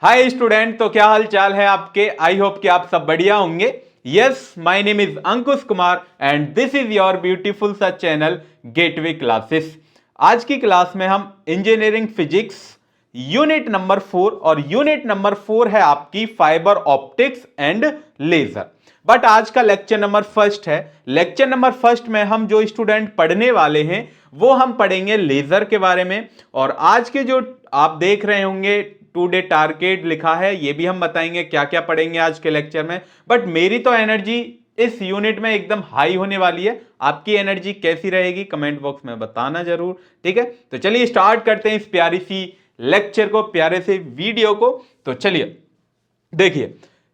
Hi student, तो क्या हाल चाल है आपके। आई होप कि आप सब बढ़िया होंगे। Yes, my name is Ankush Kumar and this is your beautiful सा चैनल गेटवे क्लासेस। आज की क्लास में हम इंजीनियरिंग फिजिक्स यूनिट नंबर 4 और यूनिट नंबर 4 है आपकी fibre optics and laser. But आज का लेक्चर नंबर फर्स्ट है। लेक्चर नंबर फर्स्ट में हम जो स्टूडेंट पढ़ने वाले हैं वो हम पढ़ेंगे लेजर के बारे में। और आज के जो आप देख रहे होंगे टुडे टारगेट लिखा है, ये भी हम बताएंगे क्या क्या पढ़ेंगे आज के लेक्चर में। बट मेरी तो एनर्जी इस यूनिट में एकदम हाई होने वाली है। आपकी एनर्जी कैसी रहेगी कमेंट बॉक्स में बताना जरूर, ठीक है। तो चलिए स्टार्ट करते हैं इस प्यारी सी लेक्चर को, प्यारे से वीडियो को। तो चलिए देखिए,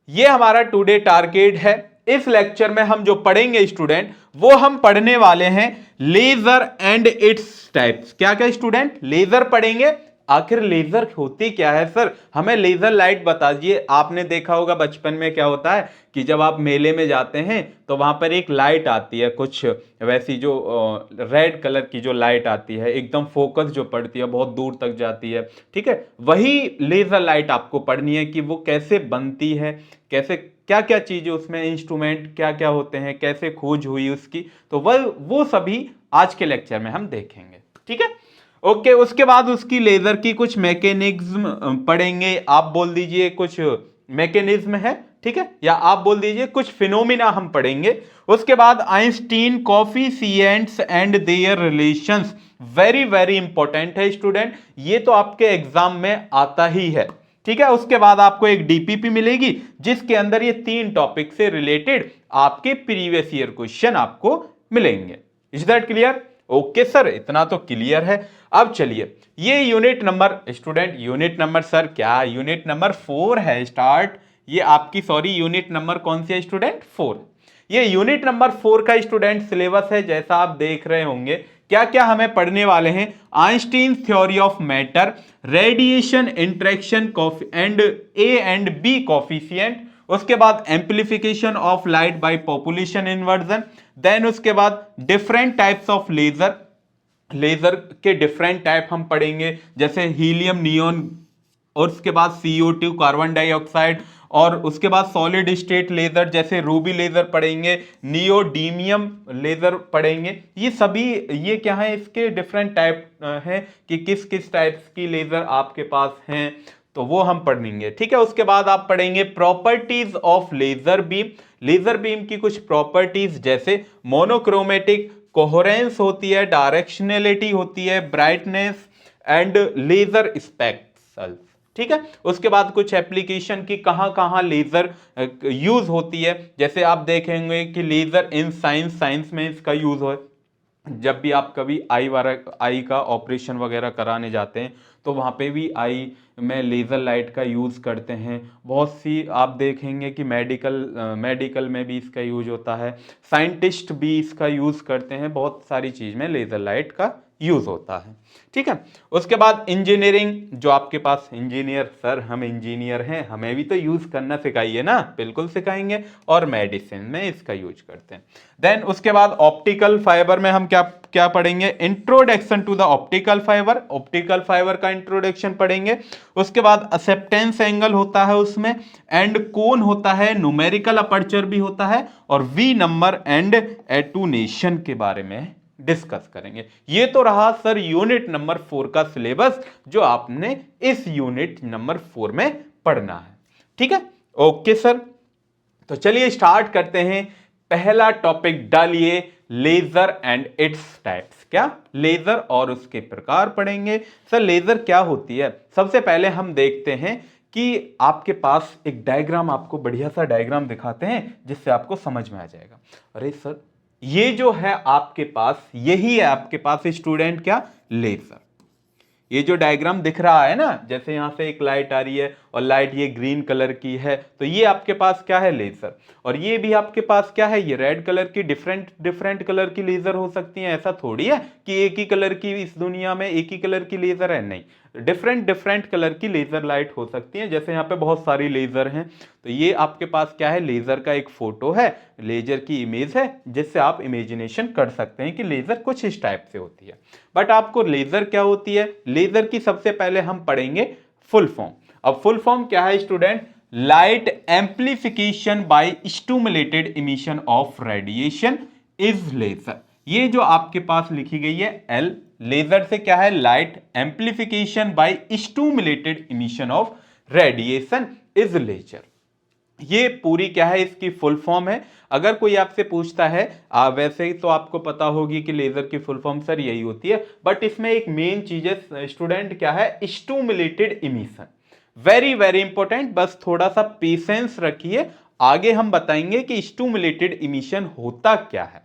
ये हमारा टुडे टारगेट है। इस लेक्चर में हम जो पढ़ेंगे स्टूडेंट, वो हम पढ़ने वाले हैं लेजर एंड इट्स टाइप्स। क्या क्या स्टूडेंट, लेजर पढ़ेंगे। आखिर लेजर होती क्या है सर, हमें लेजर लाइट बता दीजिए। आपने देखा होगा बचपन में क्या होता है कि जब आप मेले में जाते हैं तो वहां पर एक लाइट आती है, कुछ वैसी जो रेड कलर की जो लाइट आती है, एकदम फोकस जो पड़ती है, बहुत दूर तक जाती है, ठीक है। वही लेजर लाइट आपको पढ़नी है कि वो कैसे बनती है, कैसे क्या क्या चीजें उसमें, इंस्ट्रूमेंट क्या क्या होते हैं, कैसे खोज हुई उसकी। तो वो सभी आज के लेक्चर में हम देखेंगे, ठीक है। ओके, उसके बाद उसकी लेजर की कुछ मैकेनिज्म पढ़ेंगे। आप बोल दीजिए कुछ मैकेनिज्म है, ठीक है, या आप बोल दीजिए कुछ फिनोमिना हम पढ़ेंगे। उसके बाद Einstein coefficients and their relations, very very important है स्टूडेंट, ये तो आपके एग्जाम में आता ही है, ठीक है। उसके बाद आपको एक डीपीपी मिलेगी जिसके अंदर ये 3 टॉपिक से रिलेटेड आपके प्रीवियस ईयर क्वेश्चन आपको मिलेंगे। Is that clear? Okay sir, इतना तो क्लियर है। अब चलिए, ये unit number student, unit number sir क्या, यूनिट नंबर 4 है स्टार्ट। ये आपकी सॉरी यूनिट नंबर कौन सी है स्टूडेंट? 4। ये यूनिट नंबर 4 का स्टूडेंट सिलेबस है, जैसा आप देख रहे होंगे। क्या क्या हमें पढ़ने वाले हैं? Einstein theory of matter, radiation interaction and A and B coefficient. उसके बाद amplification of light by population inversion. Then उसके बाद different types of laser, laser के डिफरेंट टाइप हम पढ़ेंगे, जैसे हीलियम नियोन, और उसके बाद CO2 कार्बन डाइऑक्साइड, और उसके बाद सॉलिड स्टेट लेजर जैसे रूबी लेजर पढ़ेंगे, नियोडीमियम लेजर पढ़ेंगे। ये सभी ये क्या है, इसके डिफरेंट टाइप हैं कि किस किस टाइप्स की लेजर आपके पास हैं, तो वो हम पढ़ेंगे, ठीक है। उसके बाद आप पढ़ेंगे properties of laser beam. Laser beam की कुछ प्रॉपर्टीज जैसे मोनोक्रोमेटिक, कोहेरेंस होती है, डायरेक्शनलिटी होती है, ब्राइटनेस एंड लेजर स्पेक्ट्रल्स, ठीक है। उसके बाद कुछ एप्लीकेशन की कहां कहां लेजर यूज होती है, जैसे आप देखेंगे कि लेजर इन साइंस, साइंस में इसका यूज हो, जब भी आप कभी आई का ऑपरेशन वगैरह कराने जाते हैं तो वहाँ पे भी आई में लेज़र लाइट का यूज़ करते हैं। बहुत सी आप देखेंगे कि मेडिकल में भी इसका यूज होता है, साइंटिस्ट भी इसका यूज़ करते हैं, बहुत सारी चीज़ में लेज़र लाइट का यूज़ होता है, ठीक है। उसके बाद इंजीनियरिंग, जो आपके पास इंजीनियर, सर हम इंजीनियर हैं, हमें भी तो यूज़ करना सिखाइए ना, बिल्कुल सिखाएंगे। और मेडिसिन में इसका यूज करते हैं। देन उसके बाद ऑप्टिकल फाइबर में हम क्या क्या पढ़ेंगे? Introduction to the optical fibre, optical fibre का इंट्रोडक्शन पढ़ेंगे। उसके बाद एक्सेप्टेंस एंगल होता है उसमें, एंड कोन होता है, न्यूमेरिकल अपर्चर भी होता है, और वी नंबर एंड एटूनेशन के बारे में डिस्कस करेंगे। ये तो रहा सर यूनिट नंबर 4 का सिलेबस जो आपने इस यूनिट नंबर 4 में पढ़ना है, ठीक है। ओके सर, तो चलिए स्टार्ट करते हैं। पहला टॉपिक डालिए, लेजर एंड इट्स टाइप्स। क्या? लेजर और उसके प्रकार पढ़ेंगे। सर लेजर क्या होती है? सबसे पहले हम देखते हैं कि आपके पास एक डायग्राम, आपको बढ़िया सा डायग्राम दिखाते हैं जिससे आपको समझ में आ जाएगा। अरे सर, ये जो है आपके पास, यही है आपके पास स्टूडेंट क्या? लेजर। ये जो डायग्राम दिख रहा है ना, जैसे यहां से एक लाइट आ रही है और लाइट ये ग्रीन कलर की है, तो ये आपके पास क्या है? लेजर। और ये भी आपके पास क्या है? ये रेड कलर की, डिफरेंट डिफरेंट कलर की लेजर हो सकती है। ऐसा थोड़ी है कि एक ही कलर की, इस दुनिया में एक ही कलर की लेजर है, नहीं, डिफरेंट डिफरेंट कलर की लेजर लाइट हो सकती है। जैसे यहाँ पे बहुत सारी लेजर हैं, तो ये आपके पास क्या है? लेजर का एक फोटो है, लेजर की इमेज है, जिससे आप इमेजिनेशन कर सकते हैं कि लेजर कुछ इस टाइप से होती है। बट आपको लेजर क्या होती है, लेजर की सबसे पहले हम पढ़ेंगे फुल फॉर्म। अब फुल फॉर्म क्या है student? Light amplification by stimulated emission of radiation is laser. ये जो आपके पास लिखी गई है एल, लेजर से क्या है? Light amplification by stimulated emission of radiation is laser. ये पूरी क्या है? इसकी फुल फॉर्म है। अगर कोई आपसे पूछता है, वैसे ही तो आपको पता होगी कि लेजर की फुल फॉर्म सर यही होती है, बट इसमें एक मेन चीज है स्टूडेंट, क्या है? Stimulated emission. Very very important, बस थोड़ा सा पेशेंस रखिए, आगे हम बताएंगे कि स्टिमुलेटेड इमिशन होता क्या है।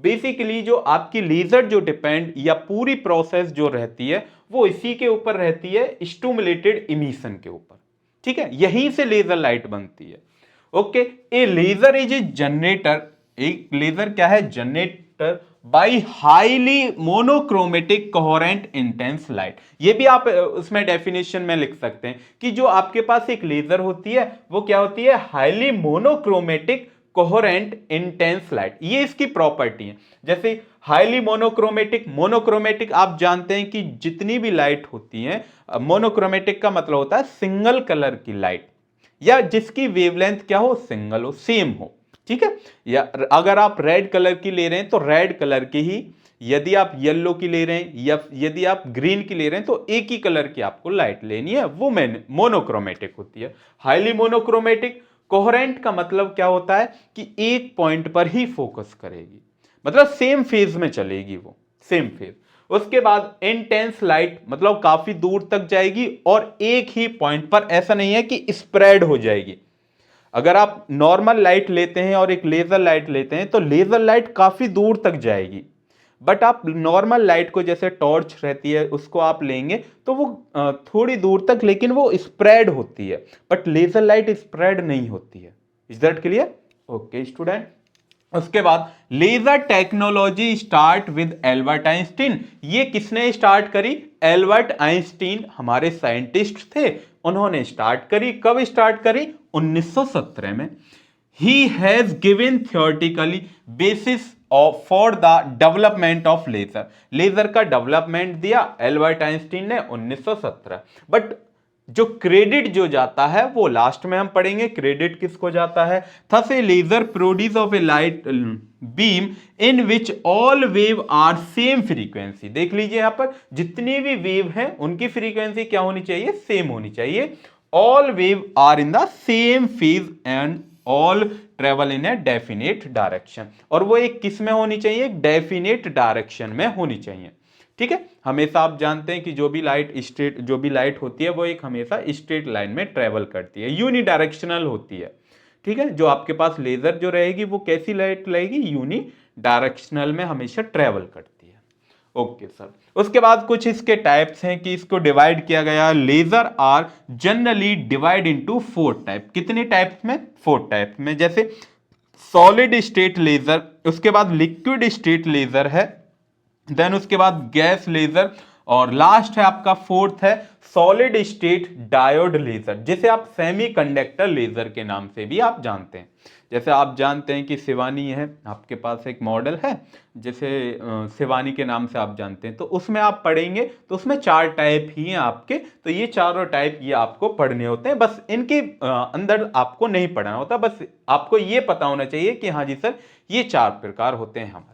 बेसिकली जो आपकी लेजर जो डिपेंड या पूरी प्रोसेस जो रहती है वो इसी के ऊपर रहती है, स्टिमुलेटेड इमिशन के ऊपर। ठीक है, यहीं से लेजर लाइट बनती है। Okay, a laser is a generator, एक लेजर क्या है? Generator by highly monochromatic coherent intense light. ये भी आप उसमें डेफिनेशन में लिख सकते हैं कि जो आपके पास एक लेजर होती है वो क्या होती है? Highly monochromatic coherent intense light, ये इसकी प्रॉपर्टी है। जैसे हाईली मोनोक्रोमेटिक, मोनोक्रोमेटिक आप जानते हैं कि जितनी भी लाइट होती है, मोनोक्रोमेटिक का मतलब होता है सिंगल कलर की लाइट, या जिसकी वेवलेंथ क्या हो? सिंगल हो, सेम हो। ठीक है, या अगर आप रेड कलर की ले रहे हैं तो रेड कलर की ही, यदि आप येलो की ले रहे हैं या यदि आप ग्रीन की ले रहे हैं तो एक ही कलर की आपको लाइट लेनी है, वो मोनोक्रोमेटिक होती है। हाईली मोनोक्रोमेटिक कोहेरेंट का मतलब क्या होता है कि एक पॉइंट पर ही फोकस करेगी, मतलब सेम फेज में चलेगी वो, सेम फेज। उसके बाद इंटेंस लाइट, मतलब काफी दूर तक जाएगी और एक ही पॉइंट पर, ऐसा नहीं है कि स्प्रेड हो जाएगी। अगर आप नॉर्मल लाइट लेते हैं और एक लेजर लाइट लेते हैं तो लेजर लाइट काफी दूर तक जाएगी, बट आप नॉर्मल लाइट को, जैसे टॉर्च रहती है, उसको आप लेंगे तो वो थोड़ी दूर तक, लेकिन वो स्प्रेड होती है, बट लेजर लाइट स्प्रेड नहीं होती है। Is that clear? Okay student. उसके बाद laser technology start with Albert Einstein. ये किसने स्टार्ट करी? एल्बर्ट आइंस्टीन हमारे साइंटिस्ट थे, उन्होंने स्टार्ट करी। कब स्टार्ट करी? 1917 में। He has given theoretically basis for the development of laser. Laser का डेवलपमेंट दिया एल्बर्ट आइंस्टीन ने 1917। बट जो क्रेडिट जो जाता है वो लास्ट में हम पढ़ेंगे, क्रेडिट किसको जाता है। Thus a laser produce of a light beam in which all wave are same frequency. देख लीजिए यहां पर जितनी भी वेव हैं उनकी फ्रीक्वेंसी क्या होनी चाहिए? सेम होनी चाहिए। All wave are in the same phase and all travel in a definite direction. और वो एक किस में होनी चाहिए? एक डेफिनेट डायरेक्शन में होनी चाहिए। ठीक है, हमेशा आप जानते हैं कि जो भी लाइट होती है वो एक हमेशा स्ट्रेट लाइन में ट्रेवल करती है, यूनिडायरेक्शनल होती है। ठीक है, जो आपके पास लेजर जो रहेगी वो कैसी लाइट रहेगी? यूनिडायरेक्शनल में हमेशा ट्रेवल करती है। Okay sir. उसके बाद कुछ इसके टाइप्स हैं कि इसको डिवाइड किया गया। Laser are generally divide into 4 type. कितने टाइप्स में? 4 टाइप में। जैसे सॉलिड स्टेट लेजर, उसके बाद लिक्विड स्टेट लेजर है, देन उसके बाद गैस लेजर, और लास्ट है आपका फोर्थ है सॉलिड स्टेट डायोड लेजर, जिसे आप सेमीकंडक्टर लेजर के नाम से भी आप जानते हैं। जैसे आप जानते हैं कि शिवानी है, आपके पास एक मॉडल है जिसे शिवानी के नाम से आप जानते हैं, तो उसमें आप पढ़ेंगे तो उसमें 4 टाइप ही हैं आपके, तो ये चारों टाइप ये आपको पढ़ने होते हैं। बस इनके अंदर आपको नहीं पढ़ना होता, बस आपको ये पता होना चाहिए कि हाँ जी सर ये 4 प्रकार होते हैं हमारे।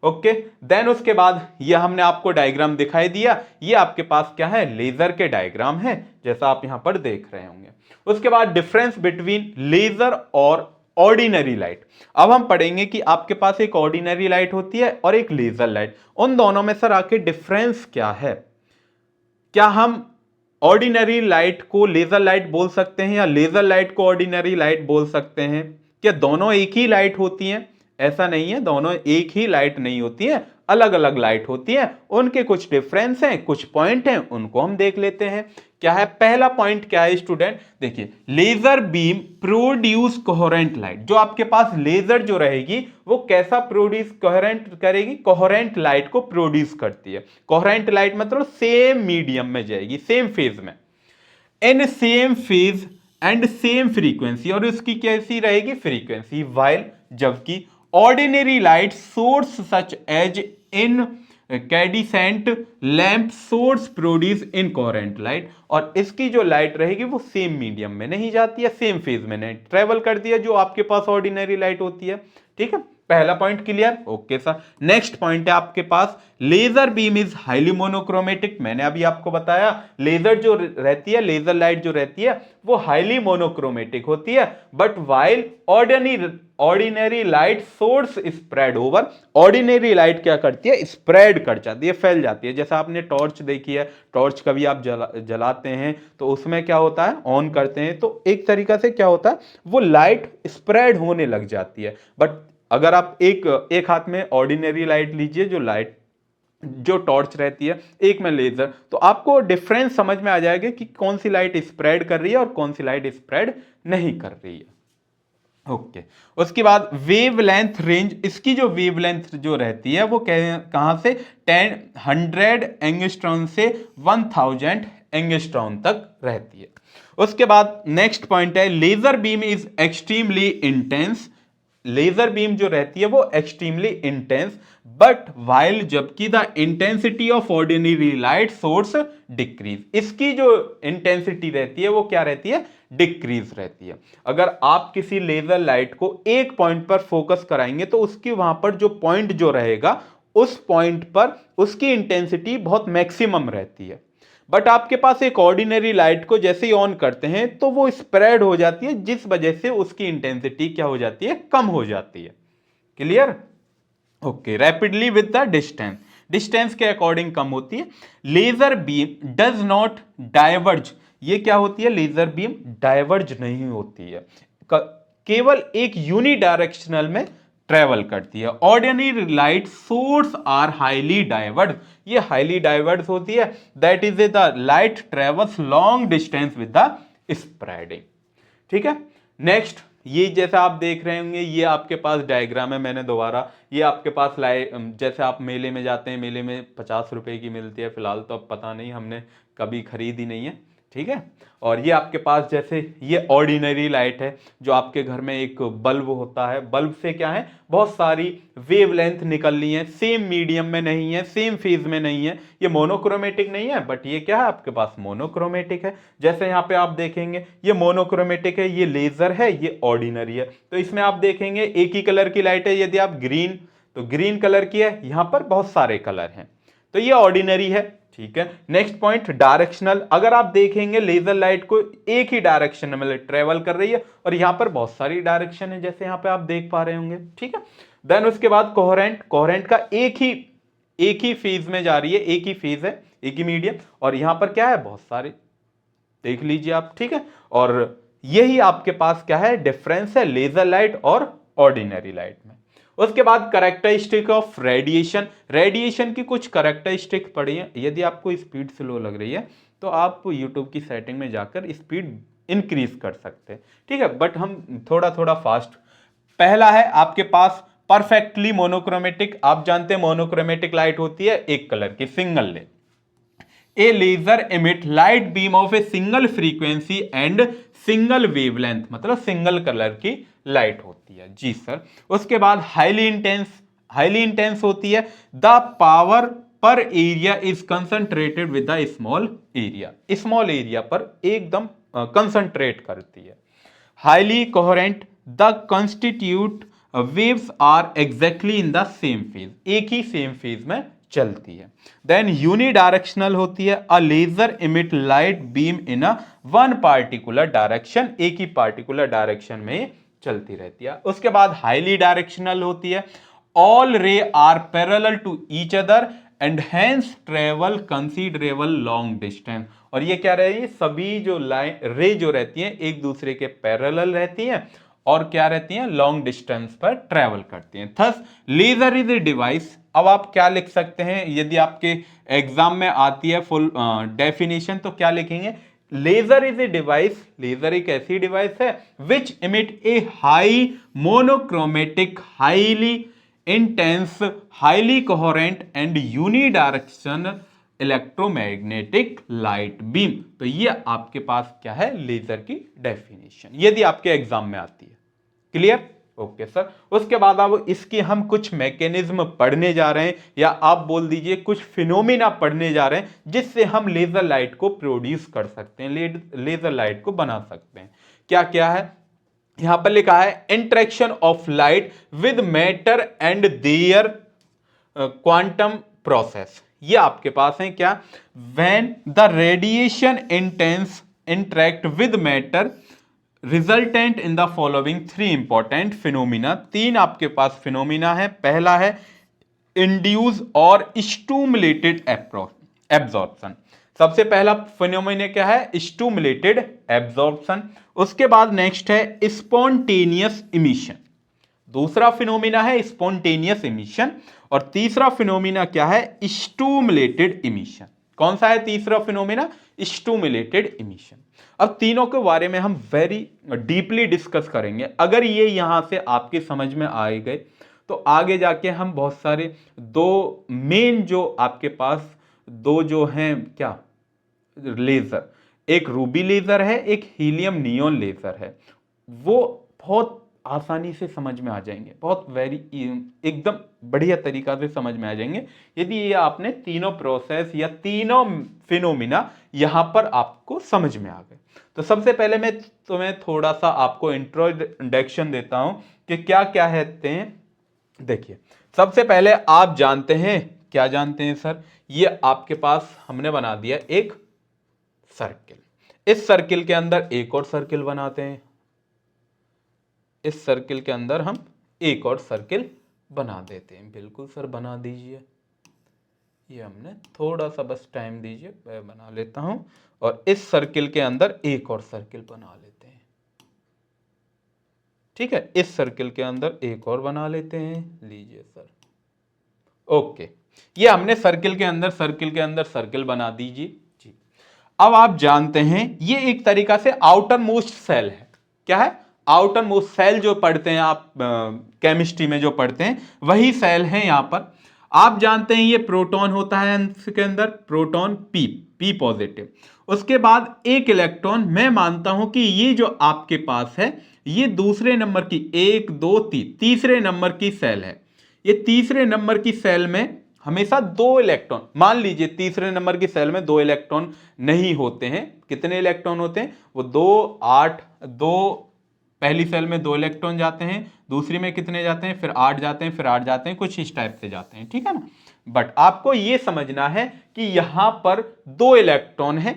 ओके, देन उसके बाद ये हमने आपको डायग्राम दिखाई दिया, ये आपके पास क्या है? लेजर के डायग्राम है, जैसा आप यहां पर देख रहे होंगे। उसके बाद डिफरेंस बिटवीन लेजर और ऑर्डिनरी लाइट। अब हम पढ़ेंगे कि आपके पास एक ऑर्डिनरी लाइट होती है और एक लेजर लाइट, उन दोनों में सर आखिर डिफरेंस क्या है? क्या हम ऑर्डिनरी लाइट को लेजर लाइट बोल सकते हैं या लेजर लाइट को ऑर्डिनरी लाइट बोल सकते हैं? क्या दोनों एक ही लाइट होती हैं? ऐसा नहीं है, दोनों एक ही लाइट नहीं होती है, अलग अलग लाइट होती है, उनके कुछ डिफरेंस हैं, कुछ पॉइंट हैं, उनको हम देख लेते हैं। क्या है पहला पॉइंट? क्या है स्टूडेंट? देखिए, laser beam produce coherent light. जो आपके पास लेजर जो रहेगी वो कैसा प्रोड्यूस कोहेरेंट करेगी? कोहेरेंट लाइट को प्रोड्यूस करती है। कोहेरेंट लाइट मतलब सेम मीडियम में जाएगी, सेम फेज में, in same phase and same frequency, और उसकी कैसी रहेगी? फ्रीक्वेंसी। वाइल जबकि ordinary light source such as incandescent lamp source produce incoherent light, और इसकी जो लाइट रहेगी वो सेम मीडियम में नहीं जाती है, सेम फेज में नहीं ट्रेवल करती है जो आपके पास ऑर्डिनरी लाइट होती है। ठीक है, पहला point clear. Okay sir, next point है आपके पास, laser beam is highly monochromatic. मैंने अभी आपको बताया लेजर जो रहती है, लेजर लाइट जो रहती है वो हाईली मोनोक्रोमेटिक होती है, but while ordinary light source spread over, ordinary light क्या करती है, स्प्रेड कर जाती है, फैल जाती है। जैसा आपने टॉर्च देखी है, टॉर्च कभी आप जलाते हैं तो उसमें क्या होता है, ऑन करते हैं तो एक तरीका से क्या होता है, वो लाइट स्प्रेड होने लग जाती है। बट अगर आप एक हाथ में ऑर्डिनरी लाइट लीजिए, जो टॉर्च रहती है, एक में लेजर, तो आपको डिफरेंस समझ में आ जाएगा कि कौन सी लाइट स्प्रेड कर रही है और कौन सी लाइट स्प्रेड नहीं कर रही है। ओके, उसके बाद वेवलेंथ रेंज, इसकी जो वेवलेंथ जो रहती है वो कहां से 100 एंगस्ट्रॉन से 1000 एंगस्ट्रॉन तक रहती है। उसके बाद नेक्स्ट पॉइंट है, laser beam is extremely intense. Laser beam जो रहती है वो एक्सट्रीमली इंटेंस, बट वाइल जबकि the intensity of ordinary light source decrease, इसकी जो इंटेंसिटी रहती है वो क्या रहती है, डिक्रीज रहती है। अगर आप किसी लेजर लाइट को एक पॉइंट पर फोकस कराएंगे तो उसकी वहां पर जो पॉइंट जो रहेगा उस पॉइंट पर उसकी इंटेंसिटी बहुत मैक्सिमम रहती है, बट आपके पास एक ऑर्डिनरी लाइट को जैसे ही ऑन करते हैं तो वो स्प्रेड हो जाती है, जिस वजह से उसकी इंटेंसिटी क्या हो जाती है, कम हो जाती है। Clear. Okay, rapidly with the distance, distance के अकॉर्डिंग कम होती है। Laser beam does not diverge, ये क्या होती है, लेजर बीम डाइवर्ज नहीं होती है, केवल एक यूनी डायरेक्शनल में ट्रेवल करती है। Ordinary light source are highly diverge, ये हाईली डाइवर्ज होती है, that is the light travels long distance with the spreading. ठीक है, नेक्स्ट, ये जैसा आप देख रहे होंगे ये आपके पास डायग्राम है, मैंने दोबारा ये आपके पास लाए, जैसे आप मेले में जाते हैं, मेले में 50 रुपए की मिलती है, फिलहाल तो अब पता नहीं, हमने कभी खरीदी नहीं है। ठीक है, और ये आपके पास जैसे ये ऑर्डिनरी लाइट है, जो आपके घर में एक बल्ब होता है, बल्ब से क्या है, बहुत सारी वेवलेंथ निकल रही है, सेम मीडियम में नहीं है, सेम फेज में नहीं है, ये मोनोक्रोमेटिक नहीं है, बट ये क्या है आपके पास, मोनोक्रोमेटिक है। जैसे यहाँ पे आप देखेंगे ये मोनोक्रोमेटिक है, ये लेजर है, ये ऑर्डिनरी है। तो इसमें आप देखेंगे एक ही कलर की लाइट है, यदि आप ग्रीन, तो ग्रीन कलर की है, यहां पर बहुत सारे कलर हैं, तो ये ऑर्डिनरी है। ठीक है, नेक्स्ट पॉइंट, डायरेक्शनल, अगर आप देखेंगे लेजर लाइट को एक ही डायरेक्शन में ट्रेवल कर रही है, और यहां पर बहुत सारी डायरेक्शन है, जैसे यहां पे आप देख पा रहे होंगे। ठीक है, देन उसके बाद कोहेरेंट, कोहेरेंट का एक ही फेज में जा रही है, एक ही फेज है, एक ही मीडियम, और यहां पर क्या है, बहुत सारे, देख लीजिए आप। ठीक है, और यही आपके पास क्या है, डिफरेंस है लेजर लाइट और ऑर्डिनरी लाइट में। उसके बाद करेक्टरिस्टिक ऑफ रेडिएशन, रेडिएशन की कुछ करेक्टरिस्टिक पढ़ी है। यदि आपको स्पीड स्लो लग रही है तो आप यूट्यूब की सेटिंग में जाकर स्पीड इंक्रीज कर सकते हैं। ठीक है, बट हम थोड़ा थोड़ा फास्ट। पहला है आपके पास परफेक्टली मोनोक्रोमेटिक, आप जानते हैं मोनोक्रोमेटिक लाइट होती है एक कलर की, single layer. A laser emit light beam of a single frequency and single wavelength, मतलब सिंगल कलर की लाइट होती है। जी सर। उसके बाद हाईली इंटेंस होती है, the power per area is concentrated with the small area पर एकदम कंसंट्रेट करती है। Highly coherent, the constituent waves are exactly in the same phase, एक ही सेम फेज में चलती है। देन यूनिडायरेक्शनल होती है, a laser emit light beam in a one particular direction, एक ही पार्टिकुलर डायरेक्शन में चलती रहती है। उसके बाद हाईली डायरेक्शनल होती है, all ray are parallel to each other and hence travel considerable long distance, और ये क्या रही है, सभी जो लाइन रे जो रहती हैं एक दूसरे के पैरेलल रहती हैं और क्या रहती हैं, लॉन्ग डिस्टेंस पर ट्रेवल करती हैं। Thus laser is a device, अब आप क्या लिख सकते हैं, यदि आपके एग्जाम में आती है फुल डेफिनेशन तो क्या लिखेंगे, laser is a device, laser एक ऐसी डिवाइस है which emit a high monochromatic highly intense highly coherent and unidirection electromagnetic light beam. तो ये आपके पास क्या है, लेजर की डेफिनेशन, यदि आपके एग्जाम में आती है। क्लियर। Okay sir. उसके बाद अब इसकी हम कुछ मैकेनिज्म पढ़ने जा रहे हैं, या आप बोल दीजिए कुछ फिनोमिना पढ़ने जा रहे हैं जिससे हम लेजर लाइट को प्रोड्यूस कर सकते हैं, लेजर लाइट को बना सकते हैं। क्या क्या है यहां पर लिखा है, interaction of light with matter and their quantum process. ये आपके पास है क्या, when the radiation interact with matter resultant in the following three important phenomena. तीन आपके पास फिनोमिना है। पहला है इंड्यूस और स्टूमुलेटेड एब्जॉर्प्शन। सबसे पहला फिनोमिना क्या है, स्टूमुलेटेड एब्जॉर्प्शन। उसके बाद नेक्स्ट है स्पॉन्टेनियस इमिशन। दूसरा फिनोमिना है स्पॉन्टेनियस इमिशन। और तीसरा फिनोमिना क्या है, स्टूमुलेटेड इमिशन। कौन सा है तीसरा फिनोमिना, स्टूमुलेटेड इमिशन। अब तीनों के बारे में हम वेरी डीपली डिस्कस करेंगे। अगर ये यहां से आपके समझ में आए गए तो आगे जाके हम बहुत सारे दो मेन जो आपके पास दो जो हैं क्या लेजर, एक रूबी लेजर है, एक हीलियम नियोन लेजर है, वो बहुत आसानी से समझ में आ जाएंगे, बहुत वेरी एकदम बढ़िया तरीका से समझ में आ जाएंगे यदि ये आपने तीनों प्रोसेस या तीनों फिनोमिना यहां पर आपको समझ में आ गए। तो सबसे पहले मैं तुम्हें थोड़ा सा आपको इंट्रोडक्शन देता हूं कि क्या क्या कहते हैं। देखिए सबसे पहले आप जानते हैं, क्या जानते हैं सर, ये आपके पास हमने बना दिया एक सर्किल। इस सर्किल के अंदर एक और सर्किल बनाते हैं। इस सर्किल के अंदर हम एक और सर्किल बना देते हैं। बिल्कुल सर बना दीजिए, ये हमने थोड़ा सा बस टाइम दीजिए, मैं बना लेता हूं। और इस सर्किल के अंदर एक और सर्किल बना लेते हैं। ठीक है, इस सर्किल के अंदर एक और बना लेते हैं, लीजिए सर। ओके, ये हमने सर्किल के अंदर सर्किल बना दीजिए जी। अब आप जानते हैं ये एक तरीका से आउटर मोस्ट सेल है। क्या है, आउटर मोस्ट सेल जो पढ़ते हैं आप केमिस्ट्री में जो पढ़ते हैं वही सेल है यहां पर। आप जानते हैं ये प्रोटॉन होता है इसके अंदर, प्रोटॉन पी पॉजिटिव। उसके बाद एक इलेक्ट्रॉन, मैं मानता हूं कि ये जो आपके पास है ये दूसरे नंबर की, एक दो तीसरे नंबर की सेल है। ये तीसरे नंबर की सेल में हमेशा दो इलेक्ट्रॉन, मान लीजिए तीसरे नंबर की सेल में दो इलेक्ट्रॉन नहीं होते हैं। कितने इलेक्ट्रॉन होते हैं, वो दो, आठ, दो, पहली सेल में दो इलेक्ट्रॉन जाते हैं, दूसरी में कितने जाते हैं, फिर 8 जाते हैं, फिर 8 जाते हैं, कुछ इस टाइप से जाते हैं। ठीक है ना। बट आपको यह समझना है कि यहां पर दो इलेक्ट्रॉन है।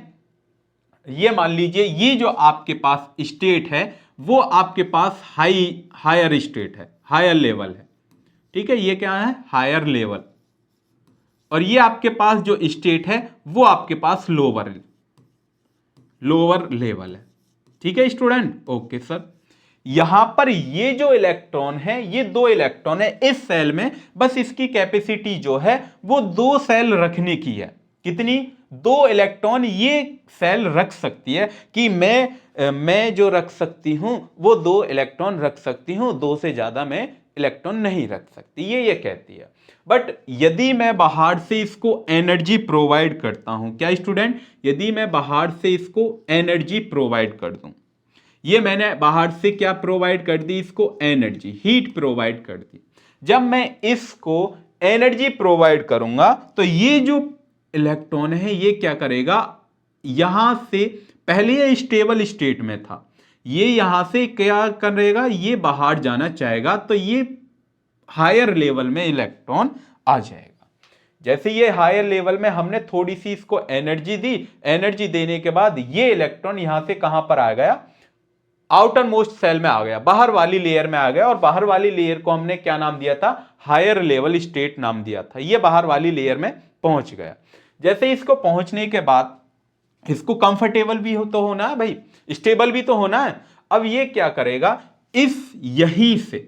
ये मान लीजिए ये जो आपके पास स्टेट है वो आपके पास हायर स्टेट है, हायर लेवल है। ठीक है, ये क्या है, हायर लेवल। और ये आपके पास जो स्टेट है वो आपके पास लोअर लेवल है। ठीक है स्टूडेंट, ओके सर। यहां पर ये जो इलेक्ट्रॉन है, ये दो इलेक्ट्रॉन है इस सेल में, बस इसकी कैपेसिटी जो है वो दो सेल रखने की है। कितनी, दो इलेक्ट्रॉन ये सेल रख सकती है कि मैं जो रख सकती हूं वो दो इलेक्ट्रॉन रख सकती हूं, दो से ज्यादा मैं इलेक्ट्रॉन नहीं रख सकती, ये कहती है। बट यदि मैं बाहर से इसको एनर्जी प्रोवाइड करता हूं, क्या स्टूडेंट, यदि मैं बाहर से इसको एनर्जी प्रोवाइड कर दूं, ये मैंने बाहर से क्या प्रोवाइड कर दी, इसको एनर्जी, हीट प्रोवाइड कर दी। जब मैं इसको एनर्जी प्रोवाइड करूंगा तो ये जो इलेक्ट्रॉन है ये क्या करेगा, यहां से पहले ये स्टेबल स्टेट में था, ये यहां से क्या करेगा, ये बाहर जाना चाहेगा, तो ये हायर लेवल में इलेक्ट्रॉन आ जाएगा। जैसे ये हायर लेवल में हमने थोड़ी सी इसको एनर्जी दी, एनर्जी देने के बाद ये इलेक्ट्रॉन यहां से कहां पर आ गया, आउटर मोस्ट सेल में आ गया, बाहर वाली लेयर में आ गया। और बाहर वाली लेयर को हमने क्या नाम दिया था, हायर लेवल स्टेट नाम दिया था। ये बाहर वाली लेयर में पहुंच गया। जैसे इसको पहुंचने के बाद इसको कंफर्टेबल भी तो होना है भाई, स्टेबल भी तो होना है। अब ये क्या करेगा, इस यहीं से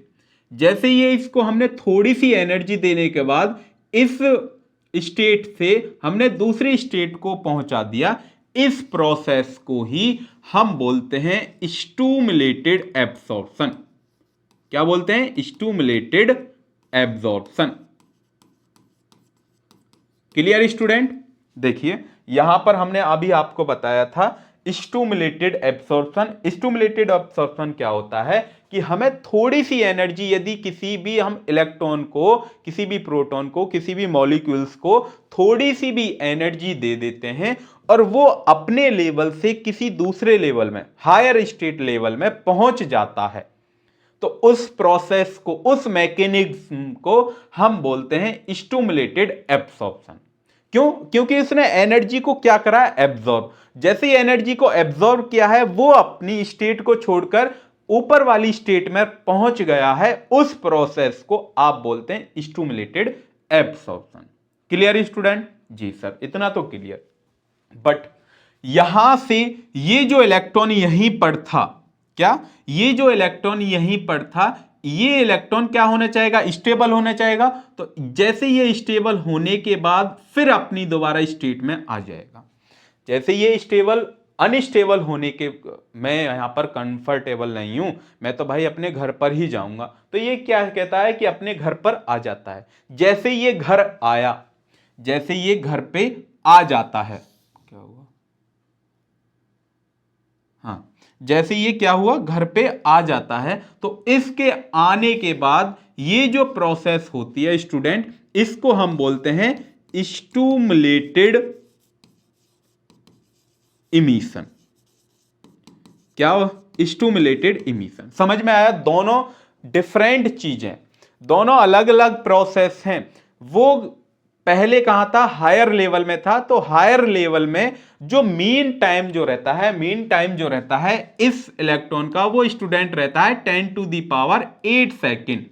जैसे ये इसको हमने थोड़ी सी एनर्जी देने के बाद इस स्टेट से हमने दूसरी स्टेट को पहुंचा दिया, इस प्रोसेस को ही हम बोलते हैं स्टूमुलेटेड एब्सॉर्प्शन। क्या बोलते हैं, स्टूमुलेटेड एब्सॉर्प्शन। Clear student. देखिए यहां पर हमने अभी आपको बताया था स्टूमुलेटेड एब्सॉर्प्शन। स्टूमुलेटेड एब्सॉर्प्शन क्या होता है कि हमें थोड़ी सी एनर्जी, यदि किसी भी हम इलेक्ट्रॉन को, किसी भी प्रोटॉन को, किसी भी मॉलिक्यूल्स को थोड़ी सी भी एनर्जी दे देते हैं और वो अपने लेवल से किसी दूसरे लेवल में, हायर स्टेट लेवल में पहुंच जाता है, तो उस प्रोसेस को, उस मैकेनिज्म को हम बोलते हैं स्टूमुलेटेड एब्सॉर्प्शन। क्यों? क्योंकि उसने एनर्जी को क्या करा? एब्जॉर्ब। जैसे ही एनर्जी को एब्जॉर्ब किया है, वो अपनी स्टेट को छोड़कर ऊपर वाली स्टेट में पहुंच गया है। उस प्रोसेस को आप बोलते हैं स्टूमुलेटेड एब्सॉर्प्शन। Clear student? जी सर, इतना तो क्लियर। बट यहां से ये जो इलेक्ट्रॉन यहीं पर था, क्या ये जो इलेक्ट्रॉन यहीं पर था, ये इलेक्ट्रॉन क्या होना चाहेगा? स्टेबल होना चाहेगा। तो जैसे ये स्टेबल होने के बाद फिर अपनी दोबारा स्टेट में आ जाएगा। जैसे ये स्टेबल, अनस्टेबल होने के, मैं यहां पर कंफर्टेबल नहीं हूं, मैं तो भाई अपने घर पर ही जाऊंगा, तो ये क्या कहता है कि अपने घर पर आ जाता है। जैसे ये घर आया, जैसे ये घर पे आ जाता है, क्या हुआ? हाँ, जैसे ये क्या हुआ? घर पे आ जाता है। तो इसके आने के बाद ये जो प्रोसेस होती है स्टूडेंट, इसको हम बोलते हैं स्टूमुलेटेड इमिशन। क्या? Stimulated emission. समझ में आया? दोनों डिफरेंट चीजें, दोनों अलग अलग प्रोसेस हैं। वो पहले कहां था? हायर लेवल में था। तो हायर लेवल में जो मीन टाइम जो रहता है, मीन टाइम जो रहता है इस इलेक्ट्रॉन का, वो स्टूडेंट रहता है 10⁸ सेकेंड।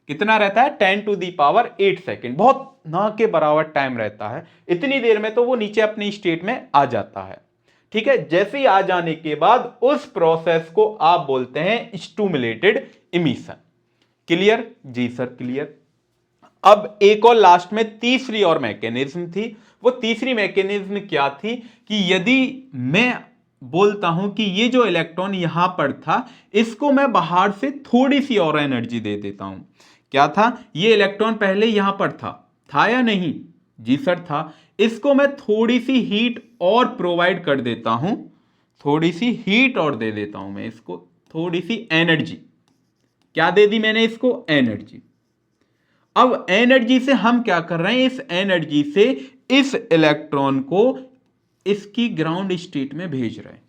कितना रहता है? 10⁸ सेकेंड। बहुत ना के बराबर टाइम रहता है। इतनी देर में तो वो नीचे अपनी स्टेट में आ जाता है। ठीक है? जैसे ही आ जाने के बाद उस प्रोसेस को आप बोलते हैं स्टूमुलेटेड इमिशन। क्लियर? जी सर, क्लियर। अब एक और लास्ट में तीसरी और मैकेनिज्म थी। वो तीसरी मैकेनिज्म क्या थी कि यदि मैं बोलता हूं कि ये जो इलेक्ट्रॉन यहां पर था, इसको मैं बाहर से थोड़ी सी और एनर्जी दे देता हूं। क्या था? ये इलेक्ट्रॉन पहले यहां पर था या नहीं? जी सर, था। इसको मैं थोड़ी सी हीट और प्रोवाइड कर देता हूं, थोड़ी सी हीट और दे देता हूं मैं इसको, थोड़ी सी एनर्जी। क्या दे दी मैंने इसको? एनर्जी। अब एनर्जी से हम क्या कर रहे हैं? इस एनर्जी से इस इलेक्ट्रॉन को इसकी ग्राउंड स्टेट में भेज रहे हैं।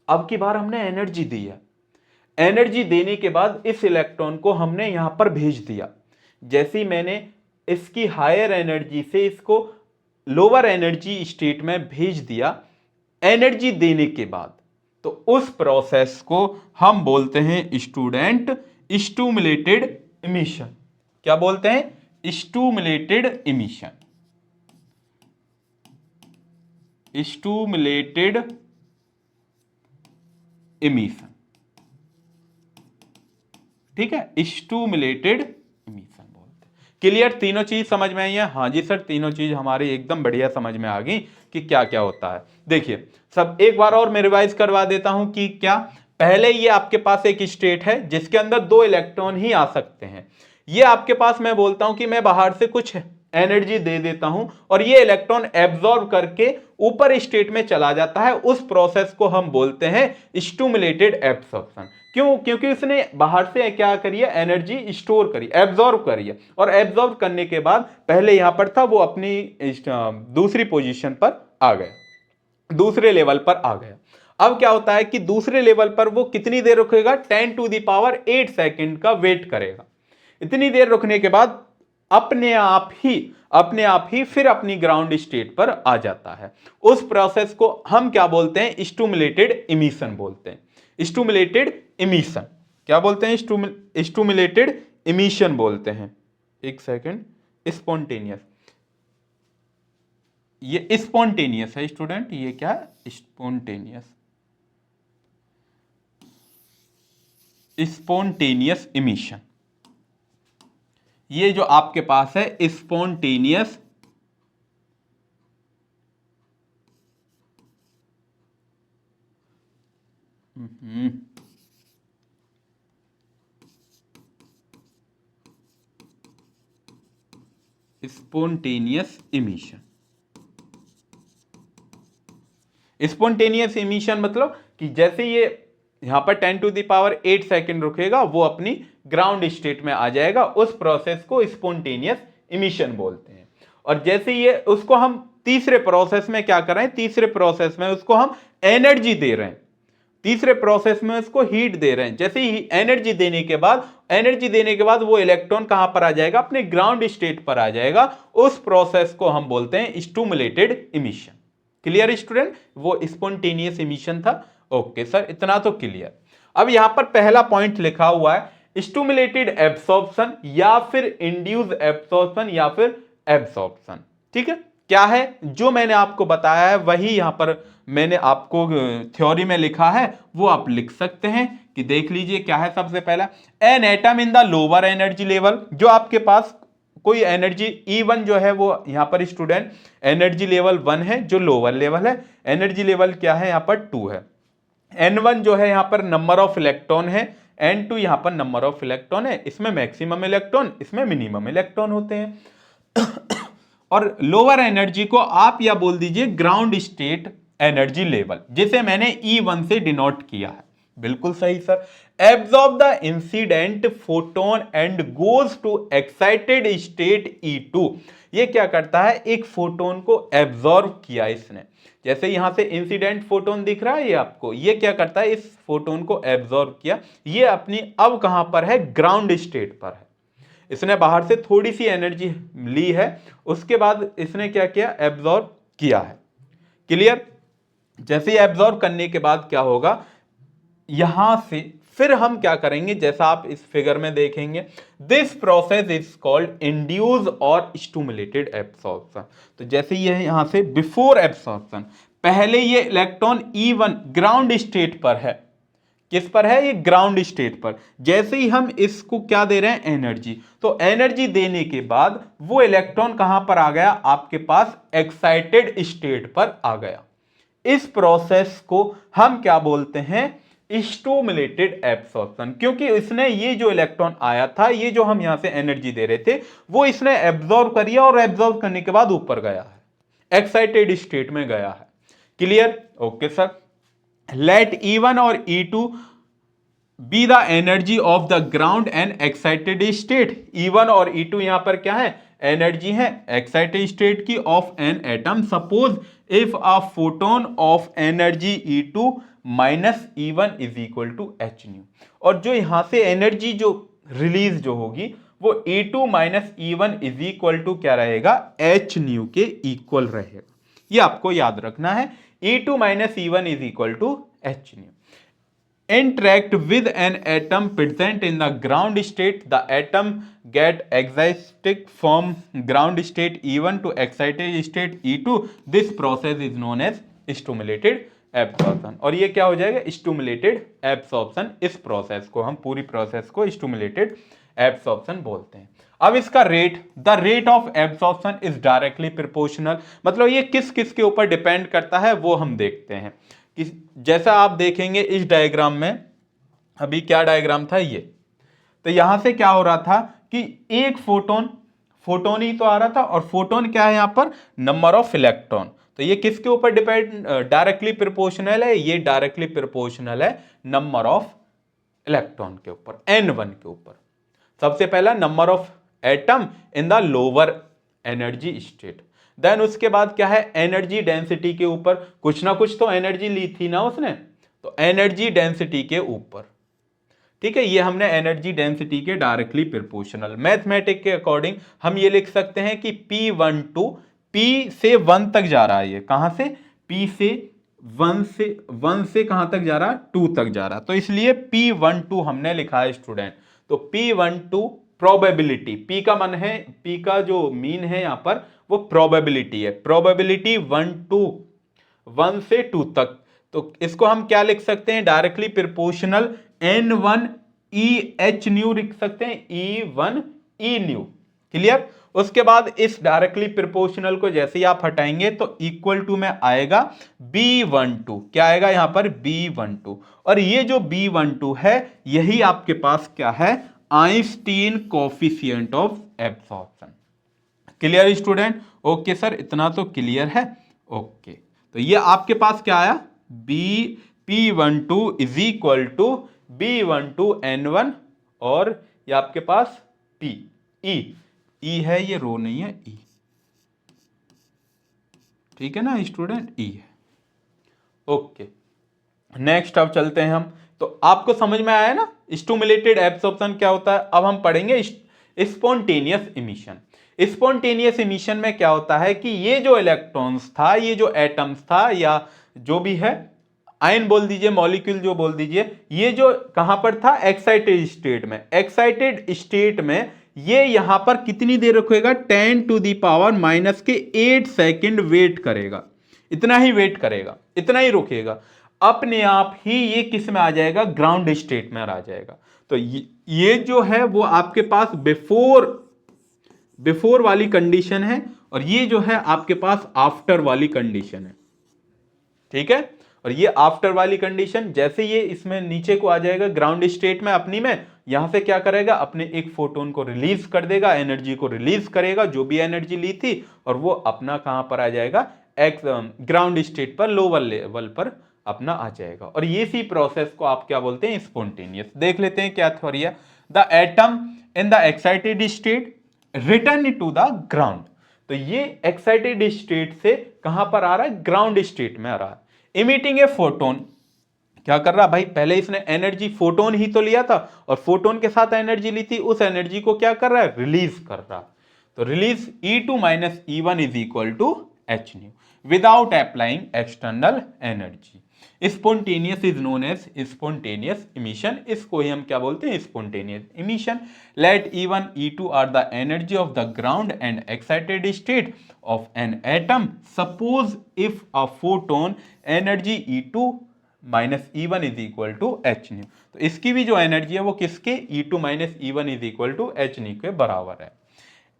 अब की बार हमने एनर्जी दी है। एनर्जी देने के बाद इस इलेक्ट्रॉन को हमने यहां पर भेज दिया। जैसे ही मैंने इसकी हायर एनर्जी से इसको लोअर एनर्जी स्टेट में भेज दिया, एनर्जी देने के बाद, तो उस प्रोसेस को हम बोलते हैं स्टूडेंट स्टूमुलेटेड इमिशन। क्या बोलते हैं? Stimulated emission. Stimulated emission. ठीक है? स्टूमुलेटेड इमिशन बोलते हैं। क्लियर? तीनों चीज समझ में आई है? हाँ जी सर, तीनों चीज हमारी एकदम बढ़िया समझ में आ गई कि क्या क्या होता है। देखिए सब, एक बार और मैं रिवाइज करवा देता हूं कि क्या, पहले ये आपके पास एक स्टेट है जिसके अंदर दो इलेक्ट्रॉन ही आ सकते हैं। ये आपके पास, मैं बोलता हूं कि मैं बाहर से कुछ एनर्जी दे देता हूं और ये इलेक्ट्रॉन एब्जॉर्ब करके ऊपर स्टेट में चला जाता है। उस प्रोसेस को हम बोलते हैं स्टूमुलेटेड एब्सॉर्प्शन। क्यों? क्योंकि उसने बाहर से क्या करी है? एनर्जी स्टोर करी, एब्जॉर्ब करी है, और एब्जॉर्ब करने के बाद पहले यहां पर था, वो अपनी दूसरी पोजीशन पर आ गया, दूसरे लेवल पर आ गया। अब क्या होता है कि दूसरे लेवल पर वो कितनी देर रुकेगा? 10⁸ सेकेंड का वेट करेगा। इतनी देर रुकने के बाद अपने आप ही फिर अपनी ग्राउंड स्टेट पर आ जाता है। उस प्रोसेस को हम क्या बोलते हैं? स्टूमुलेटेड इमिशन बोलते हैं। स्टूमुलेटेड इमिशन क्या बोलते हैं? स्टूमुलेटेड इमिशन बोलते हैं। एक सेकेंड, स्पॉन्टेनियस, ये स्पॉन्टेनियस है स्टूडेंट। ये क्या है? Spontaneous, spontaneous emission. ये जो आपके पास है spontaneous spontaneous emission. Spontaneous emission मतलब कि जैसे ये यहाँ पर 10⁸ सेकेंड रुकेगा, वो अपनी ग्राउंड स्टेट में आ जाएगा, उस प्रोसेस को स्पॉन्टेनियस इमिशन बोलते हैं। और जैसे ये उसको हम तीसरे प्रोसेस में क्या कर रहे हैं, तीसरे प्रोसेस में उसको हम एनर्जी दे रहे हैं, तीसरे प्रोसेस में उसको हीट दे रहे हैं। जैसे ही एनर्जी देने के बाद वो इलेक्ट्रॉन कहां पर आ जाएगा, अपने ग्राउंड स्टेट पर आ जाएगा। उस प्रोसेस को हम बोलते हैं स्टिमुलेटेड इमिशन। Clear student? वो स्पॉन्टेनियस इमिशन था। ओके सर, इतना तो क्लियर। अब यहां पर पहला पॉइंट लिखा हुआ है स्टिमुलेटेड एब्सॉर्प्शन या फिर इंड्यूस एब्सॉर्प्शन या फिर एब्सॉर्प्शन। ठीक है, क्या है जो मैंने आपको बताया है वही यहां पर मैंने आपको थ्योरी में लिखा है, वो आप लिख सकते हैं कि देख लीजिए क्या है। सबसे पहला, an atom in the lower energy level, जो आपके पास कोई एनर्जी E1 जो है वो यहां पर स्टूडेंट एनर्जी लेवल 1 है, जो लोअर लेवल है। एनर्जी लेवल क्या है, यहां पर 2 है। N1 जो है यहां पर नंबर ऑफ इलेक्ट्रॉन है, N2 यहां पर नंबर ऑफ इलेक्ट्रॉन है। इसमें मैक्सिमम इलेक्ट्रॉन, इसमें मिनिमम इलेक्ट्रॉन होते हैं। और लोअर एनर्जी को आप या बोल दीजिए ग्राउंड स्टेट एनर्जी लेवल, जिसे मैंने E1 से डिनोट किया है। बिल्कुल सही sir. Absorb the incident photon and goes to excited state E2। ये क्या करता है, एक फोटोन को एब्जॉर्ब किया इसने। जैसे यहां से इंसिडेंट फोटोन दिख रहा है ये आपको, ये क्या करता है, इस फोटोन को एब्जॉर्ब किया। ये अपनी अब कहां पर है, ग्राउंड स्टेट पर है। इसने बाहर से थोड़ी सी एनर्जी ली है, उसके बाद इसने क्या किया, एब्जॉर्ब किया है। क्लियर? जैसे एब्जॉर्ब करने के बाद क्या होगा, यहां से फिर हम क्या करेंगे, जैसा आप इस फिगर में देखेंगे, this process is called induce और स्टिमुलेटेड एब्सॉर्प्शन। तो जैसे ये यहां से बिफोर एब्सॉर्प्शन, पहले ये इलेक्ट्रॉन E1 ग्राउंड स्टेट पर है। किस पर है, ये ग्राउंड स्टेट पर। जैसे ही हम इसको क्या दे रहे हैं, एनर्जी, तो एनर्जी देने के बाद वो इलेक्ट्रॉन कहां पर आ गया, आपके पास एक्साइटेड स्टेट पर आ गया। इस प्रोसेस को हम क्या बोलते हैं, स्टिमुलेटेड एब्सॉर्प्शन। क्योंकि इसने ये जो इलेक्ट्रॉन आया था, ये जो हम यहां से एनर्जी दे रहे थे, वो इसने एब्जॉर्ब कर लिया और एब्जॉर्ब करने के बाद ऊपर गया है, एक्साइटेड स्टेट में गया है। Clear? Okay sir. Late E1 और E2 be the energy of the ground and excited state. E1 और E2 यहां पर क्या है, एनर्जी है एक्साइटेड स्टेट की of an atom. Suppose if a photon of energy E2 minus E1 is equal to H nu. और जो यहां से एनर्जी जो रिलीज जो होगी वो E2 minus E1 is equal to क्या रहेगा, एच न्यू के इक्वल रहेगा। ये आपको याद रखना है, E2 minus E1 is equal to H nu. Interact with an atom present in the ground state, the atom get excited from ground state E1 to excited state E2. This process is known as stimulated absorption। और ये क्या हो जाएगा, stimulated absorption। इस process को हम, पूरी process को stimulated absorption बोलते हैं। अब इसका rate, the rate of absorption is directly proportional. मतलब ये किस किस के ऊपर डिपेंड करता है वो हम देखते हैं। जैसा आप देखेंगे इस डायग्राम में, अभी क्या डायग्राम था ये, तो यहां से क्या हो रहा था कि एक फोटोन ही तो आ रहा था, और फोटोन क्या है यहां पर, नंबर ऑफ इलेक्ट्रॉन। तो ये किसके ऊपर डिपेंड, डायरेक्टली प्रोपोर्शनल है, ये डायरेक्टली प्रोपोर्शनल है नंबर ऑफ इलेक्ट्रॉन के ऊपर, N1 के ऊपर। सबसे पहला number of atom in the lower energy state, then उसके बाद क्या है, एनर्जी डेंसिटी के ऊपर। कुछ ना कुछ तो एनर्जी ली थी ना उसने, तो एनर्जी डेंसिटी के ऊपर। ठीक है, ये हमने एनर्जी डेंसिटी के डायरेक्टली प्रोपोर्शनल। मैथमेटिक के अकॉर्डिंग हम ये लिख सकते हैं कि P12 P से 1 तक जा रहा है। ये कहां से, P से 1 से कहां तक जा रहा है, 2 तक जा रहा है। तो इसलिए P12 हमने लिखा है स्टूडेंट। तो P12 प्रोबेबिलिटी, P का मन है, P का जो मीन है यहां पर वो प्रोबेबिलिटी है। प्रोबेबिलिटी 1 से 2 तक। तो इसको हम क्या लिख सकते हैं, directly proportional N1 E H new लिख सकते हैं, E1 E न्यू। क्लियर? उसके बाद इस डायरेक्टली प्रोपोर्शनल को जैसे ही आप हटाएंगे तो इक्वल टू में आएगा B12। क्या आएगा यहां पर, B12। और ये जो B12 है यही आपके पास क्या है, Einstein coefficient of absorption. Clear student? Okay sir, इतना तो क्लियर है। ओके, तो ये आपके पास क्या आया, B P12 is equal to B12N1 और ये आपके पास P ई है, ये रो नहीं है, ई, ठीक है ना स्टूडेंट, ई है। ओके, नेक्स्ट अब चलते हैं हम। तो आपको समझ में आया ना स्टिमुलेटेड एब्सॉर्प्शन क्या होता है। अब हम पढ़ेंगे स्पॉन्टेनियस इमिशन। स्पॉन्टेनियस इमिशन में क्या होता है कि ये जो इलेक्ट्रॉन्स था, ये जो एटम्स था, या जो भी है, आयन बोल दीजिए, मॉलिक्यूल जो बोल दीजिए, ये जो कहां पर था, एक्साइटेड स्टेट में। एक्साइटेड स्टेट में ये यहां पर कितनी देर रुकेगा, 10⁻⁻8 सेकेंड वेट करेगा, इतना ही वेट करेगा, इतना ही रुकेगा, अपने आप ही ये किस में आ जाएगा, ग्राउंड स्टेट में आ जाएगा। तो ये जो है वो आपके पास बिफोर वाली कंडीशन है, और ये जो है आपके पास आफ्टर वाली कंडीशन है, ठीक है। और ये आफ्टर वाली कंडीशन, जैसे ये इसमें नीचे को आ जाएगा ग्राउंड स्टेट में अपनी में, यहां से क्या करेगा, अपने एक फोटोन को रिलीज कर देगा, एनर्जी को रिलीज करेगा, जो भी एनर्जी ली थी, और वो अपना कहां पर आ जाएगा, ग्राउंड स्टेट पर, लोअर लेवल पर अपना आ जाएगा। और ये सी प्रोसेस को आप क्या बोलते हैं, स्पॉन्टेनियस। देख लेते हैं क्या थ्योरी है। The atom in the excited state return to the ground. तो ये एक्साइटेड स्टेट से कहां पर आ रहा है, ग्राउंड स्टेट में आ रहा है। इमिटिंग ए फोटोन, क्या कर रहा भाई, पहले इसने एनर्जी, फोटोन ही तो लिया था, और फोटोन के साथ एनर्जी ली थी, उस एनर्जी को क्या कर रहा है, रिलीज कर रहा। तो release E2 - E1 is equal to h nu without applying external energy. Spontaneous is known as spontaneous emission. इसको ही हम क्या बोलते हैं, spontaneous emission. Let E1 E2 are the energy of the ground and excited state of an atom. Suppose if a photon energy E2 - E1 is equal to h nu. तो इसकी भी जो एनर्जी है वो किसके, E2 - E1 is equal to h nu के बराबर है।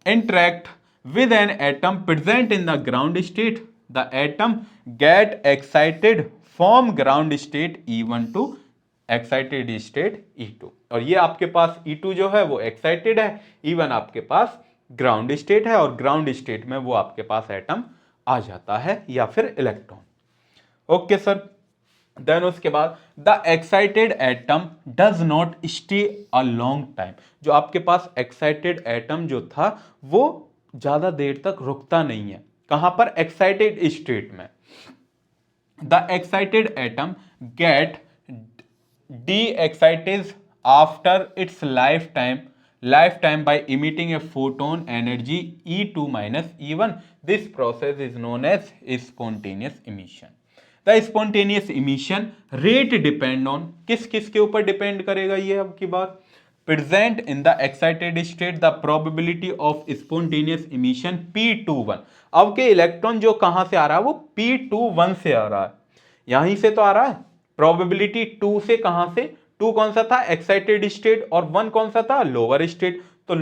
Interact with an atom present in the ground state, the atom get excited from ground state E1 to excited state E2। और ये आपके पास E2 जो है वो एक्साइटेड है, E1 आपके पास ग्राउंड स्टेट है, और ग्राउंड स्टेट में वो आपके पास एटम आ जाता है या फिर इलेक्ट्रॉन। ओके सर, देन उसके बाद the excited atom does not stay a long time. जो आपके पास एक्साइटेड एटम जो था वो ज्यादा देर तक रुकता नहीं है, कहां पर, एक्साइटेड स्टेट में। The excited atom get de excited after its life time by emitting a photon energy E2 - E1। this process is known as spontaneous emission। The spontaneous emission rate depend on, किस किस के ऊपर depend करेगा, ये अब की बात, present in the excited state the probability of spontaneous emission P21। अब के इलेक्ट्रॉन जो कहां से आ रहा है वो P21 से आ रहा है, यहीं से तो आ रहा है। प्रोबेबिलिटी 2 से कहां से, 2 कौन सा था, एक्साइटेड स्टेट, और 1 कौन सा था, लोअर स्टेट। तो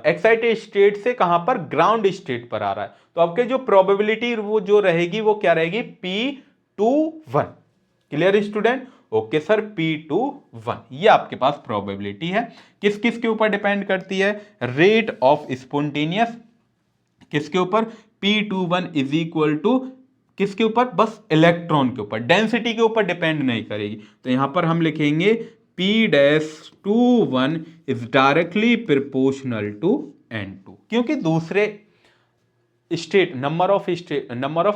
एक्साइटेड स्टेट से कहां पर, ग्राउंड स्टेट पर आ रहा है। तो आपके जो प्रोबेबिलिटी वो जो रहेगी वो क्या रहेगी, P21। Clear student, okay sir, P21 ये आपके पास प्रोबेबिलिटी है। किस किस के ऊपर डिपेंड करती है, रेट ऑफ स्पॉन्टेनियस, किसके ऊपर, P21 इज इक्वल टू किसके ऊपर, बस इलेक्ट्रॉन के ऊपर, डेंसिटी के ऊपर डिपेंड नहीं करेगी। तो यहां पर हम लिखेंगे P-21 is directly proportional to N2, क्योंकि दूसरे state, number of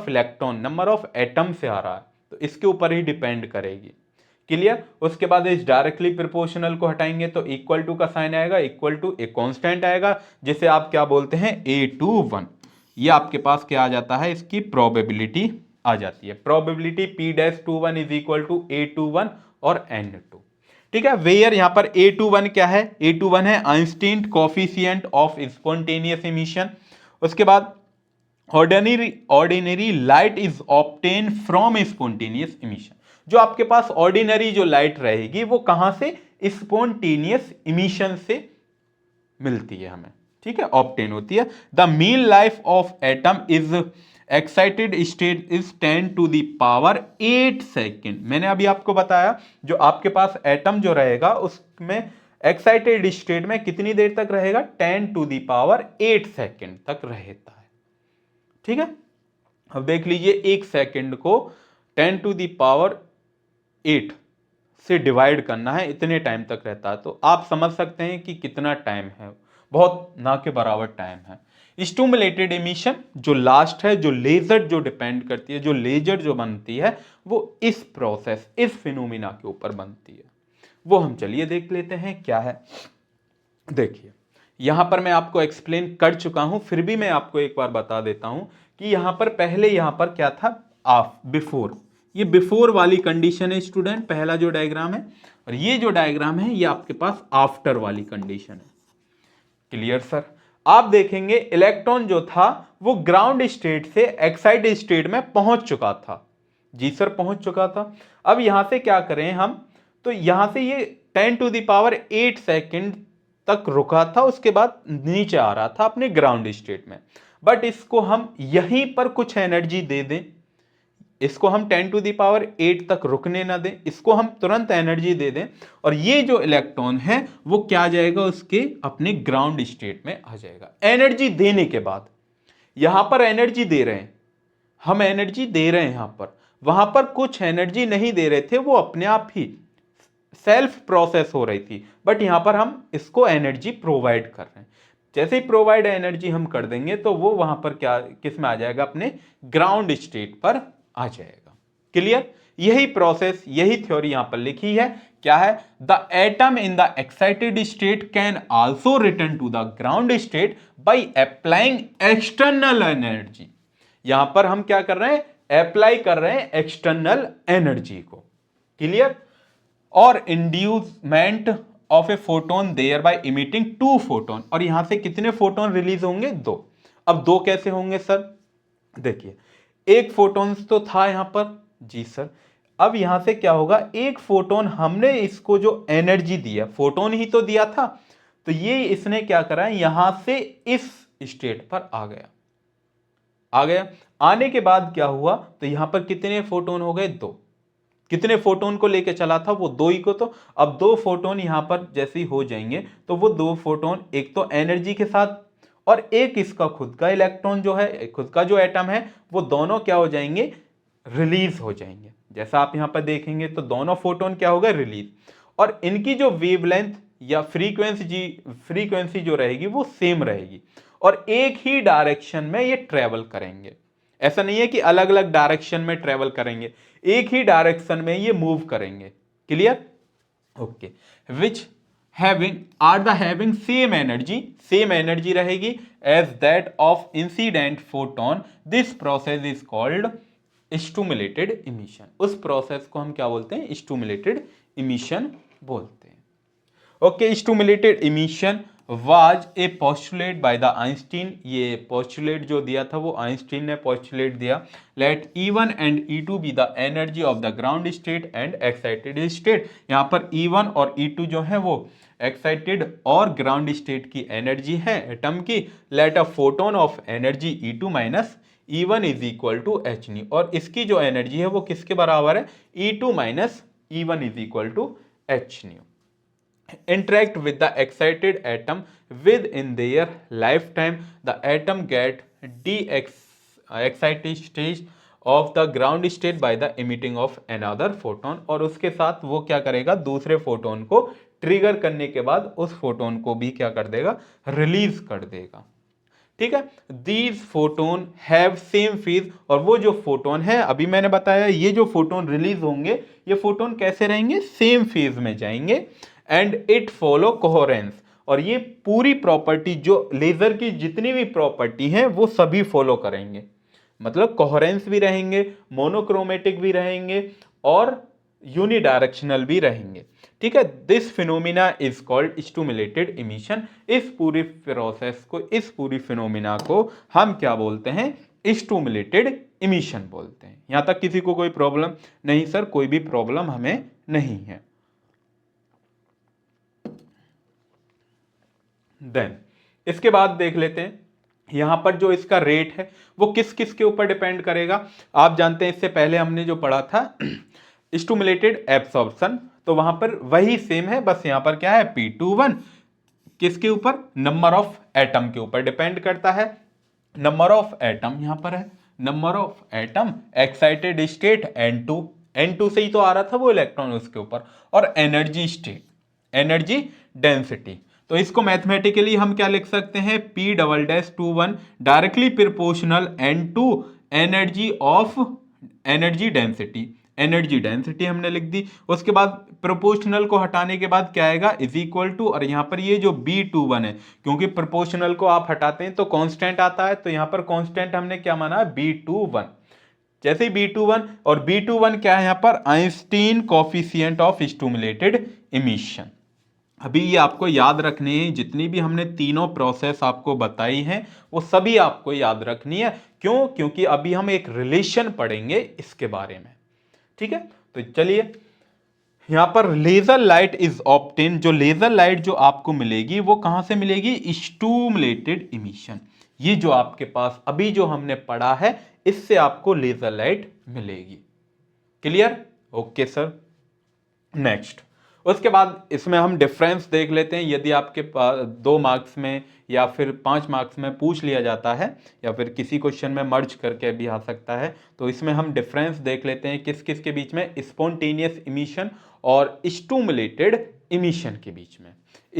electron, number of atom से आ रहा है, तो इसके ऊपर ही डिपेंड करेगी। क्लियर। उसके बाद इस डायरेक्टली प्रोपोर्शनल को हटाएंगे तो इक्वल टू का साइन आएगा, इक्वल टू एक कांस्टेंट आएगा जिसे आप क्या बोलते हैं, A21। ये आपके पास क्या आ जाता है, इसकी प्रोबेबिलिटी आ जाती है। Probability P-21 is equal to A21 और N2। ठीक है, वेयर यहां पर A21 क्या है, A21 है Einstein coefficient of spontaneous emission. उसके बाद ordinary light is obtain from spontaneous emission. जो आपके पास ऑर्डिनरी जो लाइट रहेगी वो कहां से, स्पॉन्टेनियस इमिशन से मिलती है हमें, ठीक है, ऑब्टेन होती है। The mean life of atom is excited state is 10⁻8 second. मैंने अभी आपको बताया जो आपके पास एटम जो रहेगा उसमें एक्साइटेड स्टेट में कितनी देर तक रहेगा, 10⁻8 सेकेंड तक रहता है, ठीक है। अब देख लीजिए, 1 सेकंड को 10⁸ से डिवाइड करना है, इतने टाइम तक रहता है। तो आप समझ सकते हैं कि कितना टाइम है, बहुत ना के बराबर टाइम है। स्टिमुलेटेड इमिशन जो लास्ट है, जो लेजर जो डिपेंड करती है, जो लेजर जो बनती है, वो इस प्रोसेस, इस फिनोमिना के ऊपर बनती है। वो हम चलिए देख लेते हैं क्या है। देखिए, यहां पर मैं आपको एक्सप्लेन कर चुका हूं, फिर भी मैं आपको एक बार बता देता हूं कि यहां पर पहले यहां पर क्या था, बिफोर। ये बिफोर वाली कंडीशन है स्टूडेंट, पहला जो डायग्राम है। और ये जो डायग्राम है ये आपके पास आफ्टर वाली कंडीशन है। Clear sir? आप देखेंगे इलेक्ट्रॉन जो था वो ग्राउंड स्टेट से एक्साइटेड स्टेट में पहुंच चुका था। जी सर, पहुंच चुका था। अब यहां से क्या करें हम, तो यहां से ये 10⁸ सेकंड तक रुका था, उसके बाद नीचे आ रहा था अपने ग्राउंड स्टेट में। बट इसको हम यहीं पर कुछ एनर्जी दे दें, इसको हम 10⁸ तक रुकने ना दें, इसको हम तुरंत एनर्जी दे दें, और ये जो इलेक्ट्रॉन है वो क्या आ जाएगा, उसके अपने ग्राउंड स्टेट में आ जाएगा। एनर्जी देने के बाद, यहां पर एनर्जी दे रहे हैं हम, एनर्जी दे रहे हैं यहां पर, वहां पर कुछ एनर्जी नहीं दे रहे थे, वो अपने आप ही सेल्फ प्रोसेस हो रही थी। बट यहां पर हम इसको एनर्जी प्रोवाइड कर रहे हैं। जैसे ही प्रोवाइड एनर्जी हम कर देंगे तो वो वहां पर क्या, किस में आ जाएगा, अपने ग्राउंड स्टेट पर आ जाएगा। क्लियर? यही प्रोसेस, यही थ्योरी यहां पर लिखी है। क्या है? The atom in the excited state can also return to the ground state by applying external energy. यहां पर हम क्या कर रहे हैं, अप्लाई कर रहे हैं एक्सटर्नल एनर्जी को। क्लियर? और inducement of a photon thereby emitting 2 photon, और यहां से कितने फोटोन रिलीज होंगे, 2। अब 2 कैसे होंगे सर? देखिए, एक फोटोन्स तो था यहां पर, जी सर। अब यहां से क्या होगा, एक फोटोन हमने इसको जो एनर्जी दिया, फोटोन ही तो दिया था, तो ये इसने क्या करा, यहां से इस स्टेट पर आ गया। आने के बाद क्या हुआ, तो यहां पर कितने फोटोन हो गए, 2। कितने फोटोन को लेके चला था, वो 2 ही को। तो अब 2 फोटोन यहां पर जैसे ही हो जाएंगे, तो वो 2 फोटोन एक तो एनर्जी के साथ, और एक इसका खुद का इलेक्ट्रॉन जो है, खुद का जो एटम है, वो दोनों क्या हो जाएंगे, रिलीज हो जाएंगे। जैसा आप यहां पर देखेंगे तो दोनों फोटोन क्या हो गए, रिलीज। और इनकी जो वेवलेंथ या फ्रीक्वेंसी जो रहेगी वो सेम रहेगी, और एक ही डायरेक्शन में ये ट्रेवल करेंगे। ऐसा नहीं है कि अलग अलग डायरेक्शन में ट्रेवल करेंगे, एक ही डायरेक्शन में ये मूव करेंगे। Clear? Okay. Which having same energy रहेगी as that of incident photon. This process is called stimulated emission. उस प्रोसेस को हम क्या बोलते हैं, स्टिमुलेटेड इमिशन बोलते हैं। Okay, stimulated emission was a postulate by the Einstein. ये पोस्टुलेट जो दिया था वो आइंस्टीन ने पोस्टुलेट दिया। Let E1 and E2 be the energy of the ground state and excited state. यहाँ पर E1 और E2 जो है वो एक्साइटेड और ग्राउंड स्टेट की एनर्जी है एटम की। Let a photon of energy E2 minus E1 is equal to H nu, और इसकी जो एनर्जी है वो किसके बराबर है, E2 minus E1 is equal to H nu. Interact with the excited atom within their lifetime, the atom get excited stage of the ground state by the emitting of another photon, और उसके साथ वो क्या करेगा, दूसरे photon को trigger करने के बाद उस फोटोन को भी क्या कर देगा, रिलीज कर देगा। ठीक है? These photon have same phase, और वो जो फोटोन है, अभी मैंने बताया ये जो फोटोन रिलीज होंगे, ये फोटोन कैसे रहेंगे, सेम फेज में जाएंगे। एंड इट फॉलो कोहेरेंस, और ये पूरी प्रॉपर्टी जो लेजर की जितनी भी प्रॉपर्टी हैं वो सभी फॉलो करेंगे। मतलब कोहेरेंस भी रहेंगे, मोनोक्रोमेटिक भी रहेंगे, और यूनिडायरेक्शनल भी रहेंगे। ठीक है? This phenomena is called stimulated emission. इस पूरी प्रोसेस को, इस पूरी फिनोमिना को हम क्या बोलते हैं, स्टिमुलेटेड इमिशन बोलते हैं। यहां तक किसी को कोई प्रॉब्लम नहीं सर? कोई भी प्रॉब्लम हमें नहीं है। देन इसके बाद देख लेते हैं, यहां पर जो इसका रेट है वो किस किस के ऊपर डिपेंड करेगा। आप जानते हैं, इससे पहले हमने जो पढ़ा था स्टिमुलेटेड एब्सॉर्प्शन, तो वहां पर वही सेम है, बस यहां पर क्या है, P21 किसके ऊपर, नंबर ऑफ एटम के ऊपर डिपेंड करता है। नंबर ऑफ एटम यहां पर है number of atom, excited state N2, N2 से ही तो आ रहा था वो इलेक्ट्रॉन उसके ऊपर, और एनर्जी स्टेट, एनर्जी डेंसिटी। तो इसको मैथमेटिकली हम क्या लिख सकते हैं, P∬21 directly proportional N2 energy of energy density, energy density हमने लिख दी। उसके बाद प्रोपोर्शनल को हटाने के बाद क्या आएगा, इज इक्वल टू, और यहां पर ये जो B21 है, क्योंकि प्रोपोर्शनल को आप हटाते हैं तो कांस्टेंट आता है, तो यहां पर कांस्टेंट हमने क्या माना, B21। जैसे B21, और B21 क्या है यहां पर, Einstein coefficient of stimulated emission. अभी ये आपको याद रखने हैं, जितनी भी हमने तीनों प्रोसेस आपको बताई हैं वो सभी आपको याद रखनी है। क्यों, क्योंकि अभी हम एक रिलेशन पढ़ेंगे इसके बारे में, ठीक है। तो चलिए, यहां पर लेजर लाइट इज ऑब्टेन, जो लेजर लाइट जो आपको मिलेगी वो कहां से मिलेगी, स्टिमुलेटेड इमिशन। ये जो आपके पास अभी जो हमने पढ़ा है, इससे आपको लेजर लाइट मिलेगी। Clear, okay sir. नेक्स्ट, उसके बाद इसमें हम डिफरेंस देख लेते हैं। यदि आपके पास 2 मार्क्स में या फिर 5 मार्क्स में पूछ लिया जाता है, या फिर किसी क्वेश्चन में मर्ज करके भी आ सकता है, तो इसमें हम डिफरेंस देख लेते हैं किस किस के बीच में, स्पॉन्टेनियस इमिशन और स्टिमुलेटेड इमिशन के बीच में।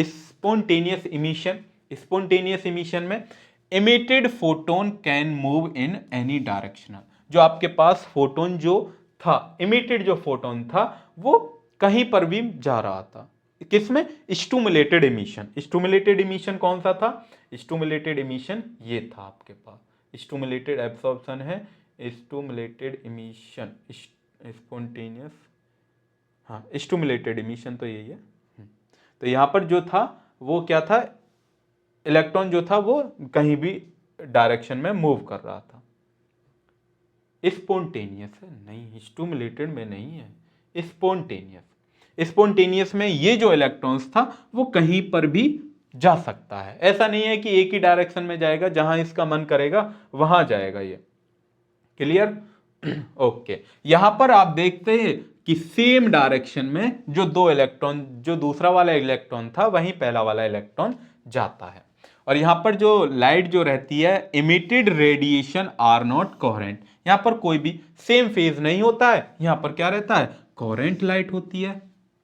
स्पॉन्टेनियस इमिशन, स्पॉन्टेनियस इमिशन में emitted photon can move in any direction. जो आपके पास फोटोन जो था, इमिटेड जो फोटोन था वो कहीं पर भी जा रहा था, किसमें, स्टिमुलेटेड इमिशन। स्टिमुलेटेड इमिशन कौन सा था, स्टिमुलेटेड इमिशन ये था आपके पास, स्टिमुलेटेड एब्सॉर्प्शन है, स्टिमुलेटेड इमिशन, स्पॉन्टेनियस, हाँ स्टिमुलेटेड इमिशन तो यही है। तो यहां पर जो था वो क्या था, इलेक्ट्रॉन जो था वो कहीं भी डायरेक्शन में मूव कर रहा था। स्पॉन्टेनियस है, नहीं स्टिमुलेटेड में नहीं है, स्पॉन्टेनियस। स्पॉन्टेनियस में ये जो इलेक्ट्रॉन्स था वो कहीं पर भी जा सकता है, ऐसा नहीं है कि एक ही डायरेक्शन में जाएगा, जहां इसका मन करेगा वहां जाएगा ये। Clear, okay. यहां पर आप देखते हैं कि सेम डायरेक्शन में जो 2 इलेक्ट्रॉन, जो दूसरा वाला इलेक्ट्रॉन था वहीं पहला वाला इलेक्ट्रॉन जाता है। और यहां पर जो लाइट जो रहती है, emitted radiation are not coherent, यहां पर कोई भी सेम फेज नहीं होता है, यहां पर क्या रहता है, कोहेरेंट लाइट होती है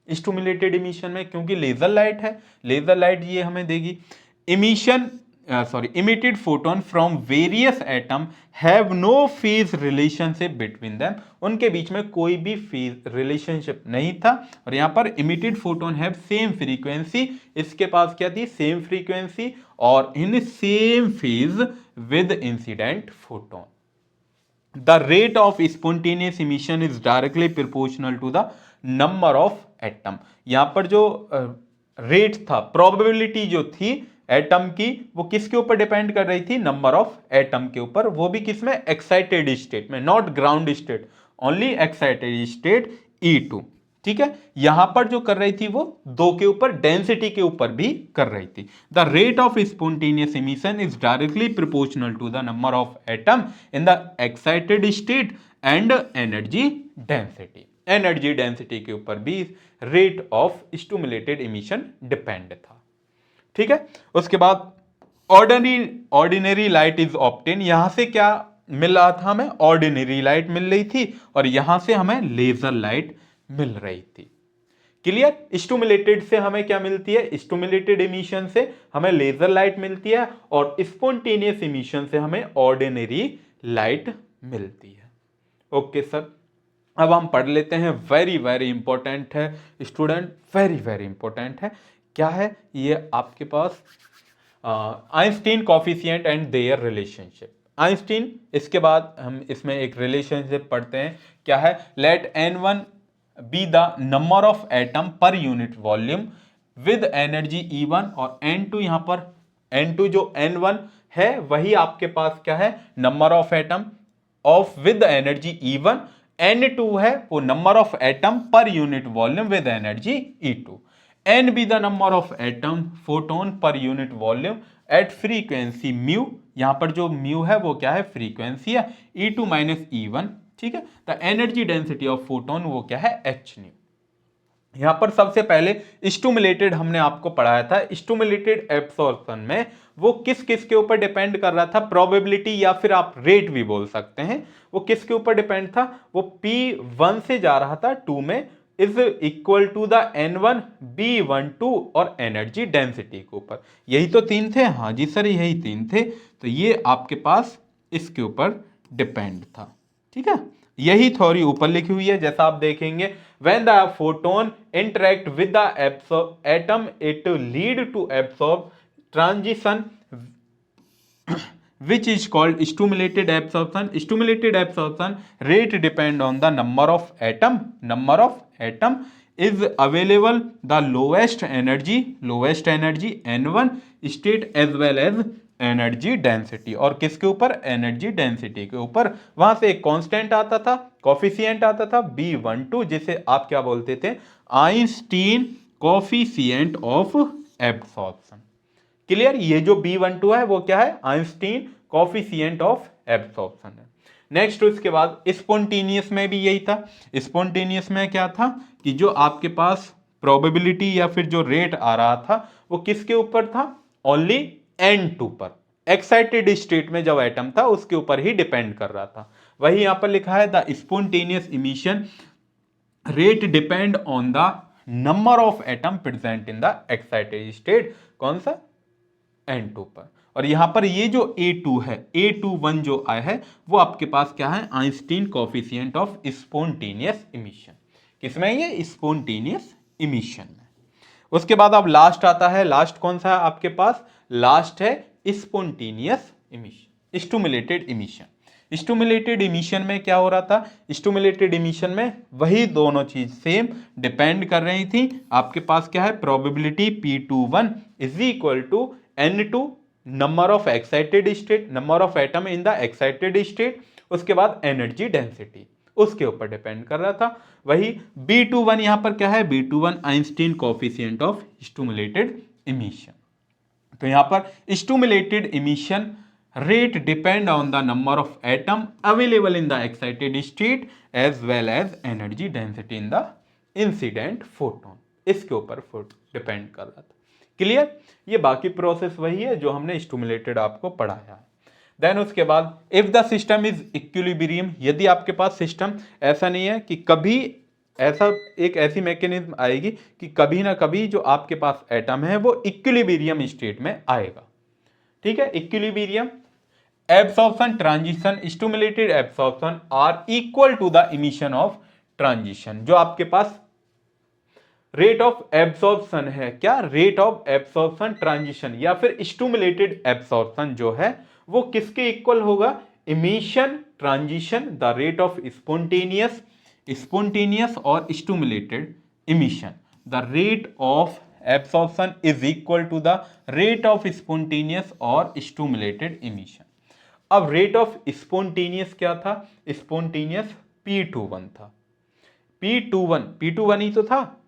स्टिमुलेटेड इमिशन में, क्योंकि लेजर लाइट है। लेजर लाइट ये हमें देगी emission, emitted photon from various atom have no phase relationship between them, उनके बीच में कोई भी फेज रिलेशनशिप नहीं था। और यहां पर emitted photon have same frequency, इसके पास क्या थी, सेम फ्रीक्वेंसी और इन same phase with incident photon. The rate of spontaneous emission is directly proportional to the number of atom। यहां पर जो रेट था, प्रोबेबिलिटी जो थी एटम की, वो किसके ऊपर डिपेंड कर रही थी, नंबर ऑफ एटम के ऊपर, वो भी किसमें, एक्साइटेड स्टेट में, not ground state, only excited state E2। ठीक है, यहां पर जो कर रही थी वो 2 के ऊपर, डेंसिटी के ऊपर भी कर रही थी। The rate of spontaneous emission is directly proportional to the number of atom in the excited state and energy density. Energy density के ऊपर भी rate of stimulated emission depend था। ठीक है, उसके बाद ऑर्डिनरी लाइट इज ऑब्टेन, यहां से क्या मिल रहा था हमें, ऑर्डिनरी लाइट मिल रही थी, और यहां से हमें लेजर लाइट मिल रही थी। क्लियर, स्टिमुलेटेड से हमें क्या मिलती है, स्टिमुलेटेड इमिशन से हमें लेजर लाइट मिलती है, और स्पॉन्टेनियस इमिशन से हमें ऑर्डिनरी लाइट मिलती है। ओके सर, अब हम पढ़ लेते हैं, वेरी वेरी इंपॉर्टेंट है स्टूडेंट, वेरी वेरी इंपॉर्टेंट है। क्या है ये आपके पास, Einstein coefficient and their relationship. Einstein, इसके बाद हम इसमें एक रिलेशनशिप पढ़ते हैं, क्या है, let N1 be the number of atom per unit volume with energy E1, और N2 यहां पर, N2 जो N1 है वही आपके पास क्या है, number of atom of with energy E1, N2 है वो number of atom per unit volume with energy E2, N B the number of atom photon पर unit volume at frequency mu, यहां पर जो म्यू है वो क्या है, फ्रीक्वेंसी है, E2 माइनस E1। ठीक है, the energy density of photon वो क्या है, h न्यू। यहां पर सबसे पहले स्टिमुलेटेड हमने आपको पढ़ाया था। स्टिमुलेटेड एब्सॉर्प्शन में वो किस किस के ऊपर डिपेंड कर रहा था, प्रोबेबिलिटी या फिर आप रेट भी बोल सकते हैं। वो किसके ऊपर डिपेंड था, वो P1 से जा रहा था 2 में, is equal to the N1 B12 और एनर्जी डेंसिटी के ऊपर। यही तो तीन थे, हाँ जी सर यही तीन थे। तो ये आपके पास इसके ऊपर डिपेंड था, ठीक है। यही थ्योरी ऊपर लिखी हुई है, जैसा आप देखेंगे, when the photon interact with the atom it lead to absorb transition which is called stimulated absorption. Stimulated absorption rate depend on the number of atom is available, the lowest energy N1 state as well as energy density. और किसके ऊपर, energy density के ऊपर। वहां से एक constant आता था, कोफिशिएंट आता था B12, जिसे आप क्या बोलते थे, Einstein coefficient of absorption. Clear, ये जो B12 है वो क्या है, आइंस्टीन कोफिशिएंट ऑफ एब्सॉर्प्शन है। नेक्स्ट उसके बाद स्पॉन्टेनियस में भी यही था। स्पॉन्टेनियस में क्या था कि जो आपके पास प्रोबेबिलिटी या फिर जो रेट आ रहा था वो किसके ऊपर था, ओनली N2 पर। एक्साइटेड स्टेट में जब एटम था उसके ऊपर ही डिपेंड कर रहा था। वही यहां पर लिखा है, the spontaneous emission rate depend on the number of atom present in the excited state. कौन सा, N2 पर। और यहां पर ये जो A2 है, A21 जो आया है वो आपके पास क्या है, Einstein coefficient of spontaneous emission. किसमें, ये स्पॉन्टेनियस इमिशन में। उसके बाद अब लास्ट आता है, लास्ट कौन सा है आपके पास, लास्ट है spontaneous emission, stimulated emission. Stimulated emission में क्या हो रहा था, स्टिमुलेटेड इमिशन में वही दोनों चीज सेम डिपेंड कर रही थी। आपके पास क्या है, probability P21 is equal to N2 number of excited state, number of atom in the excited state, उसके बाद एनर्जी डेंसिटी उसके ऊपर डिपेंड कर रहा था। वही B21 यहां पर क्या है, B21 Einstein coefficient of stimulated emission. तो यहां पर stimulated emission rate depend on the number of atom available in the excited state as well as energy density in the incident photon, इसके ऊपर डिपेंड कर रहा था। क्लियर, ये बाकी प्रोसेस वही है जो हमने स्टिमुलेटेड आपको पढ़ाया है। देन उसके बाद if the system is equilibrium, यदि आपके पास सिस्टम ऐसा नहीं है कि कभी ऐसा एक ऐसी मैकेनिज्म आएगी कि कभी ना कभी जो आपके पास एटम है वो इक्विलिब्रियम स्टेट में आएगा, ठीक है। Equilibrium, absorption transition, stimulated absorption are equal to the emission of transition. जो आपके पास रेट ऑफ एब्सॉर्प्शन है, क्या, रेट ऑफ एब्सॉर्प्शन ट्रांजिशन या फिर स्टिमुलेटेड एब्सॉर्प्शन जो है वो किसके इक्वल होगा, emission transition, the rate of spontaneous और stimulated emission. The rate of absorption is equal to the rate of spontaneous और स्टिमुलेटेड इमिशन। अब रेट ऑफ स्पॉन्टेनियस क्या था, स्पॉन्टेनियस P21 था, P21 ही तो था,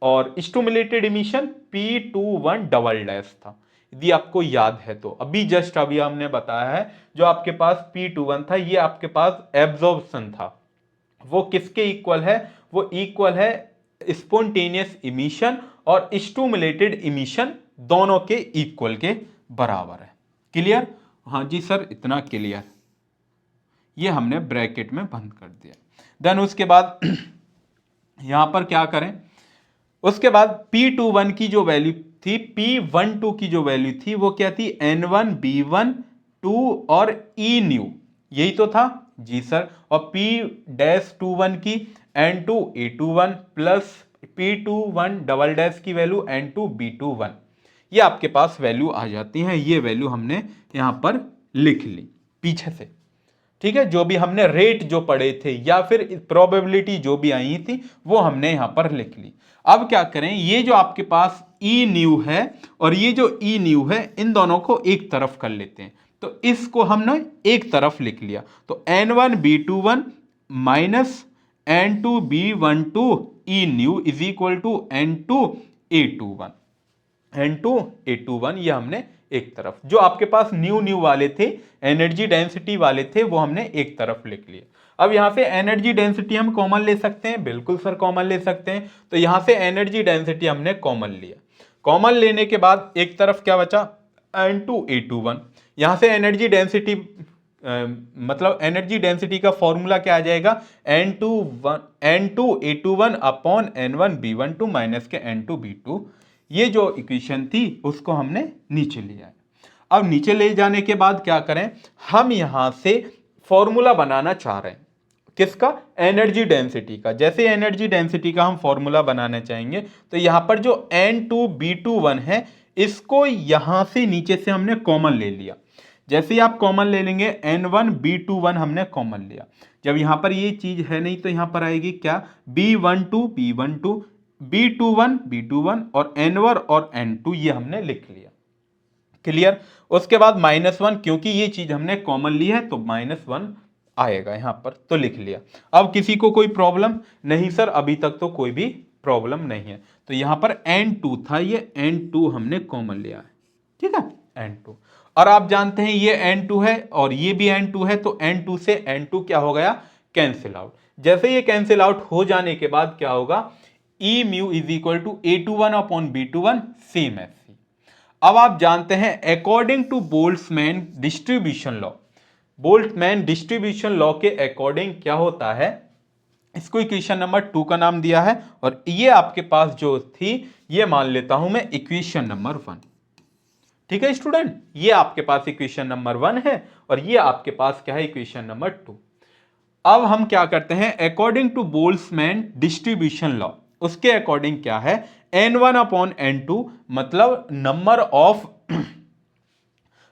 और stimulated emission P21 double dash था, यदि आपको याद है तो। अभी हमने बताया है जो आपके पास P21 था ये आपके पास एब्जॉर्प्शन था, वो किसके इक्वल है, वो इक्वल है स्पॉन्टेनियस इमिशन और स्टिमुलेटेड इमिशन दोनों के इक्वल के बराबर है। क्लियर, हाँ जी सर इतना क्लियर, ये हमने ब्रैकेट में बंद कर दिया। देन उसके बाद यहां पर क्या करें, उसके बाद P21 की जो वैल्यू थी, P12 की जो वैल्यू थी वो क्या थी, N1 B1 2 और E न्यू, यही तो था जी सर। और P-21 की N2 A21 plus P21 double dash की वैल्यू N2 B21, ये आपके पास वैल्यू आ जाती है। ये वैल्यू हमने यहां पर लिख ली पीछे से, ठीक है। जो भी हमने रेट जो पढ़े थे या फिर प्रोबेबिलिटी जो भी आई थी वो हमने यहां पर लिख ली। अब क्या करें, ये जो आपके पास ई न्यू है और ये जो ई न्यू है इन दोनों को एक तरफ कर लेते हैं, तो इसको हमने एक तरफ लिख लिया। तो N1 B21 minus N2 B12 E nu is equal to N2 A21, N2 A21 ये हमने एक तरफ, जो आपके पास न्यू वाले थे, एनर्जी डेंसिटी वाले थे, वो हमने एक तरफ लिख लिए। अब यहां से एनर्जी डेंसिटी हम कॉमन ले सकते हैं, बिल्कुल सर कॉमन ले सकते हैं। तो यहां से एनर्जी डेंसिटी हमने कॉमन लिया। कॉमन लेने के बाद एक तरफ क्या बचा, N2A21। यहां से एनर्जी डेंसिटी मतलब एनर्जी डेंसिटी का फॉर्मूला क्या आ जाएगा, N2A21 अपॉन N1B12 माइनस के N2B2। ये जो इक्वेशन थी उसको हमने नीचे लिया है। अब नीचे ले जाने के बाद क्या करें, हम यहां से फॉर्मूला बनाना चाह रहे हैं, किसका, एनर्जी डेंसिटी का। जैसे एनर्जी डेंसिटी का हम फॉर्मूला बनाना चाहेंगे तो यहां पर जो N2B21 है, इसको यहां से नीचे से हमने कॉमन ले लिया। जैसे ही आप कॉमन ले लेंगे, N1B21 हमने कॉमन लिया। जब यहां पर ये चीज है नहीं तो यहां पर आएगी क्या, B12 B21 और N1 और N2 ये हमने लिख लिया। क्लियर। उसके बाद -1, क्योंकि ये चीज हमने कॉमन ली है तो -1 आएगा यहां पर, तो लिख लिया। अब किसी को कोई प्रॉब्लम नहीं सर, अभी तक तो कोई भी प्रॉब्लम नहीं है। तो यहां पर N2 था, ये N2 हमने कॉमन लिया है, ठीक है, N2। और आप जानते हैं ये N2 है और ये भी N2 है, तो N2 से N2 क्या हो गया, कैंसिल आउट। जैसे ये कैंसिल आउट हो जाने के बाद क्या होगा, E mu is equal to A21 upon B21 same as C। अब आप जानते हैं according to Boltzmann distribution law, Boltzmann distribution law के अकॉर्डिंग क्या होता है, इसको इक्वेशन नंबर 2 का नाम दिया है और ये आपके पास जो थी ये मान लेता हूं मैं इक्वेशन नंबर 1। ठीक है स्टूडेंट, ये आपके पास इक्वेशन नंबर 1 है और ये आपके पास क्या है, इक्वेशन नंबर 2। अब हम क्या करते हैं, according to Boltzmann distribution law, उसके अकॉर्डिंग क्या है, N1 अपॉन N2 मतलब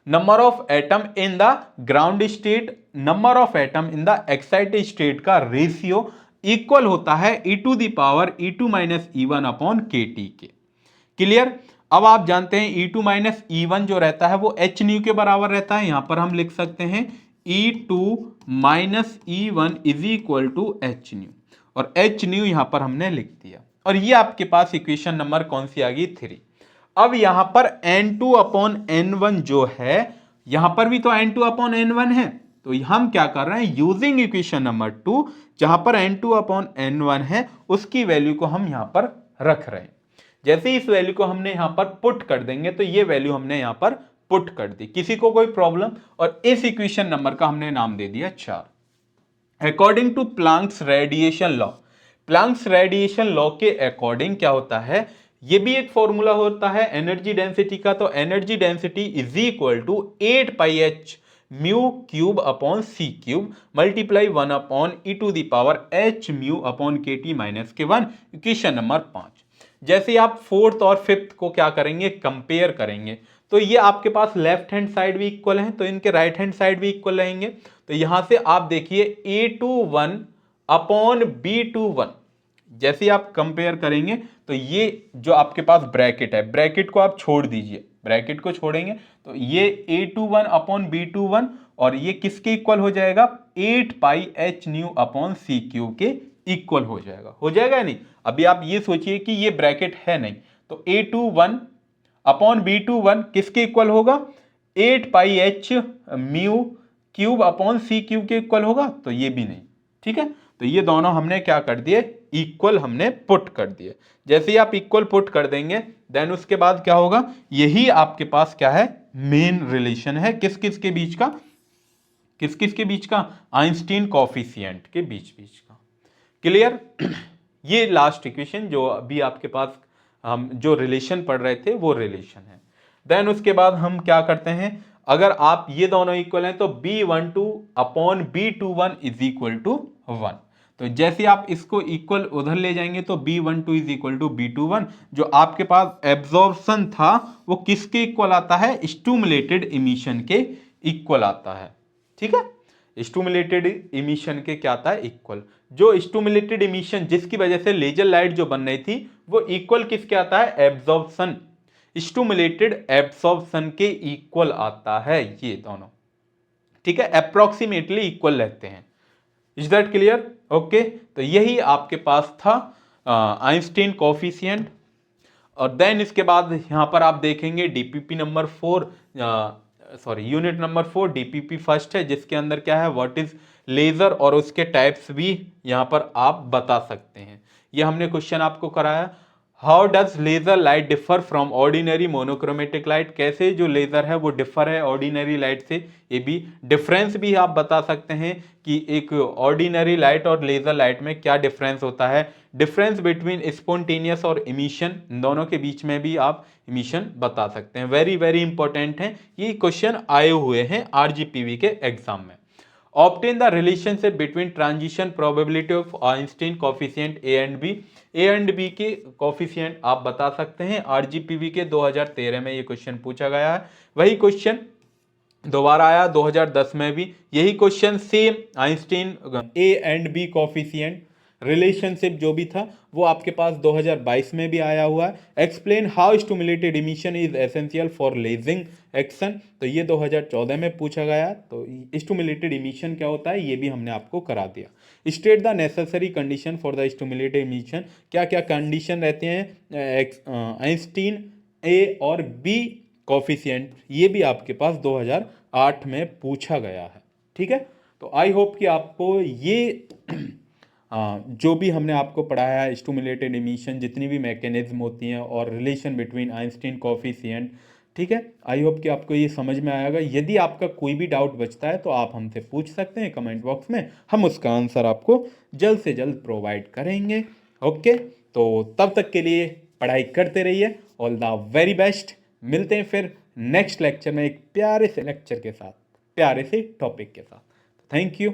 number of atom in the ground state, number of atom in the excited state का रेशियो इक्वल होता है e⁻E2 minus E1 upon KT के। क्लियर। अब आप जानते हैं E2 माइनस E1 जो रहता है वो h न्यू के बराबर रहता है। यहां पर हम लिख सकते हैं E2 minus E1 is equal to h nu, और h न्यू यहां पर हमने लिख दिया। और ये आपके पास इक्वेशन नंबर कौन सी आ गई, 3। अब यहां पर N2 अपॉन N1 जो है, यहां पर भी तो N2 अपॉन N1 है, तो हम क्या कर रहे हैं, यूजिंग इक्वेशन नंबर 2, जहां पर N2 अपॉन N1 है उसकी वैल्यू को हम यहां पर रख रहे हैं। जैसे इस वैल्यू को हमने यहां पर पुट कर देंगे तो ये वैल्यू हमने यहां पर पुट कर दी। किसी को कोई प्रॉब्लम, और इस इक्वेशन नंबर का हमने नाम दे दिया 4। According to Planck's radiation law, Planck's radiation law के अकॉर्डिंग क्या होता है, ये भी एक फॉर्मूला होता है एनर्जी डेंसिटी का। तो energy density is equal to 8πh mu cube upon C cube multiply 1 upon e⁻h mu upon KT minus के 1, इक्वेशन नंबर 5। जैसे आप 4th और 5th को क्या करेंगे, कंपेयर करेंगे, तो ये आपके पास लेफ्ट हैंड साइड भी इक्वल है तो इनके राइट हैंड साइड भी इक्वल रहेंगे। तो यहां से आप देखिए A21 अपॉन B21, जैसे आप कंपेयर करेंगे तो ये जो आपके पास ब्रैकेट है, ब्रैकेट को आप छोड़ दीजिए, ब्रैकेट को छोड़ेंगे तो ये A21 अपॉन B21 और ये किसके इक्वल हो जाएगा, 8πh new upon C cube के इक्वल हो जाएगा या नहीं। अभी आप ये सोचिए कि ये ब्रैकेट है नहीं, तो A21 अपॉन B21 किसके इक्वल होगा, 8πh mu cube upon C cube के इक्वल होगा, तो ये भी नहीं। ठीक है, तो ये दोनों हमने क्या कर दिए, इक्वल हमने पुट कर दिए। जैसे ही आप इक्वल पुट कर देंगे देन उसके बाद क्या होगा, यही आपके पास क्या है, मेन रिलेशन है किस किस के बीच का, किस किस के बीच का, आइंस्टीन कोफिशिएंट के बीच का। क्लियर। ये लास्ट इक्वेशन जो अभी आपके पास हम जो रिलेशन पढ़ रहे थे वो रिलेशन है। देन उसके बाद हम क्या करते हैं, अगर आप ये दोनों इक्वल हैं तो B12 upon B21 is equal to 1। तो जैसे आप इसको इक्वल उधर ले जाएंगे तो B12 is equal to B21, जो आपके पास एब्जॉर्प्शन था वो किसके इक्वल आता है, स्टिमुलेटेड इमिशन के इक्वल आता है। ठीक है, स्टिमुलेटेड इमिशन के क्या आता है, इक्वल। जो स्टिमुलेटेड इमिशन जिसकी वजह से लेजर लाइट जो बन रही थी वो इक्वल किसके आता है, एब्जॉर्प्शन, स्टिमुलेटेड एब्जॉर्प्शन के इक्वल आता है ये दोनों। ठीक है, अप्रोक्सीमेटली इक्वल रहते हैं। Is that clear. ओके, तो यही आपके पास था आइंस्टीन कोफिशिएंट। और देन इसके बाद यहाँ पर आप देखेंगे DPP number 4, unit number 4 DPP first है, जिसके अंदर क्या है, व्हाट इज लेजर, और उसके टाइप्स भी यहाँ पर आप बता सकते हैं। ये हमने क्वेश्चन आपको कराया। How does laser light differ from ordinary monochromatic light, कैसे जो लेजर है वो डिफर है ऑर्डिनरी लाइट से, ये भी डिफरेंस भी आप बता सकते हैं कि एक ऑर्डिनरी लाइट और लेजर लाइट में क्या डिफरेंस होता है। डिफरेंस बिटवीन स्पॉन्टेनियस और इमिशन, दोनों के बीच में भी आप इमिशन बता सकते हैं। वेरी वेरी इंपॉर्टेंट है, ये क्वेश्चन आए हुए हैं आरजीपीवी के एग्जाम में। Obtain the relationship between transition probability of Einstein coefficient A and B, A and B के कोफिशिएंट आप बता सकते हैं। आरजीपीवी के 2013 में ये क्वेश्चन पूछा गया है। वही क्वेश्चन दोबारा आया 2010 में भी, यही question same, Einstein A and B coefficient relationship जो भी था वो आपके पास 2022 में भी आया हुआ है। Explain how stimulated emission is essential for lazing action, तो ये 2014 में पूछा गया। तो स्टिमुलेटेड इमिशन क्या होता है ये भी हमने आपको करा दिया। State the necessary condition for the stimulated emission, क्या क्या कंडीशन रहते हैं आइंस्टीन ए और बी कोफिशिएंट, ये भी आपके पास 2008 में पूछा गया है। ठीक है, तो आई होप कि आपको ये जो भी हमने आपको पढ़ाया है स्टिमुलेटेड इमिशन, जितनी भी मैकेनिज्म होती हैं और रिलेशन बिटवीन आइंस्टीन कोफिशिएंट, ठीक है, आई होप कि आपको ये समझ में आएगा। यदि आपका कोई भी डाउट बचता है तो आप हमसे पूछ सकते हैं कमेंट बॉक्स में, हम उसका आंसर आपको जल्द से जल्द प्रोवाइड करेंगे। ओके, तो तब तक के लिए पढ़ाई करते रहिए। All the very best. मिलते हैं फिर नेक्स्ट लेक्चर में एक प्यारे से लेक्चर के साथ, प्यारे से टॉपिक के साथ। Thank you.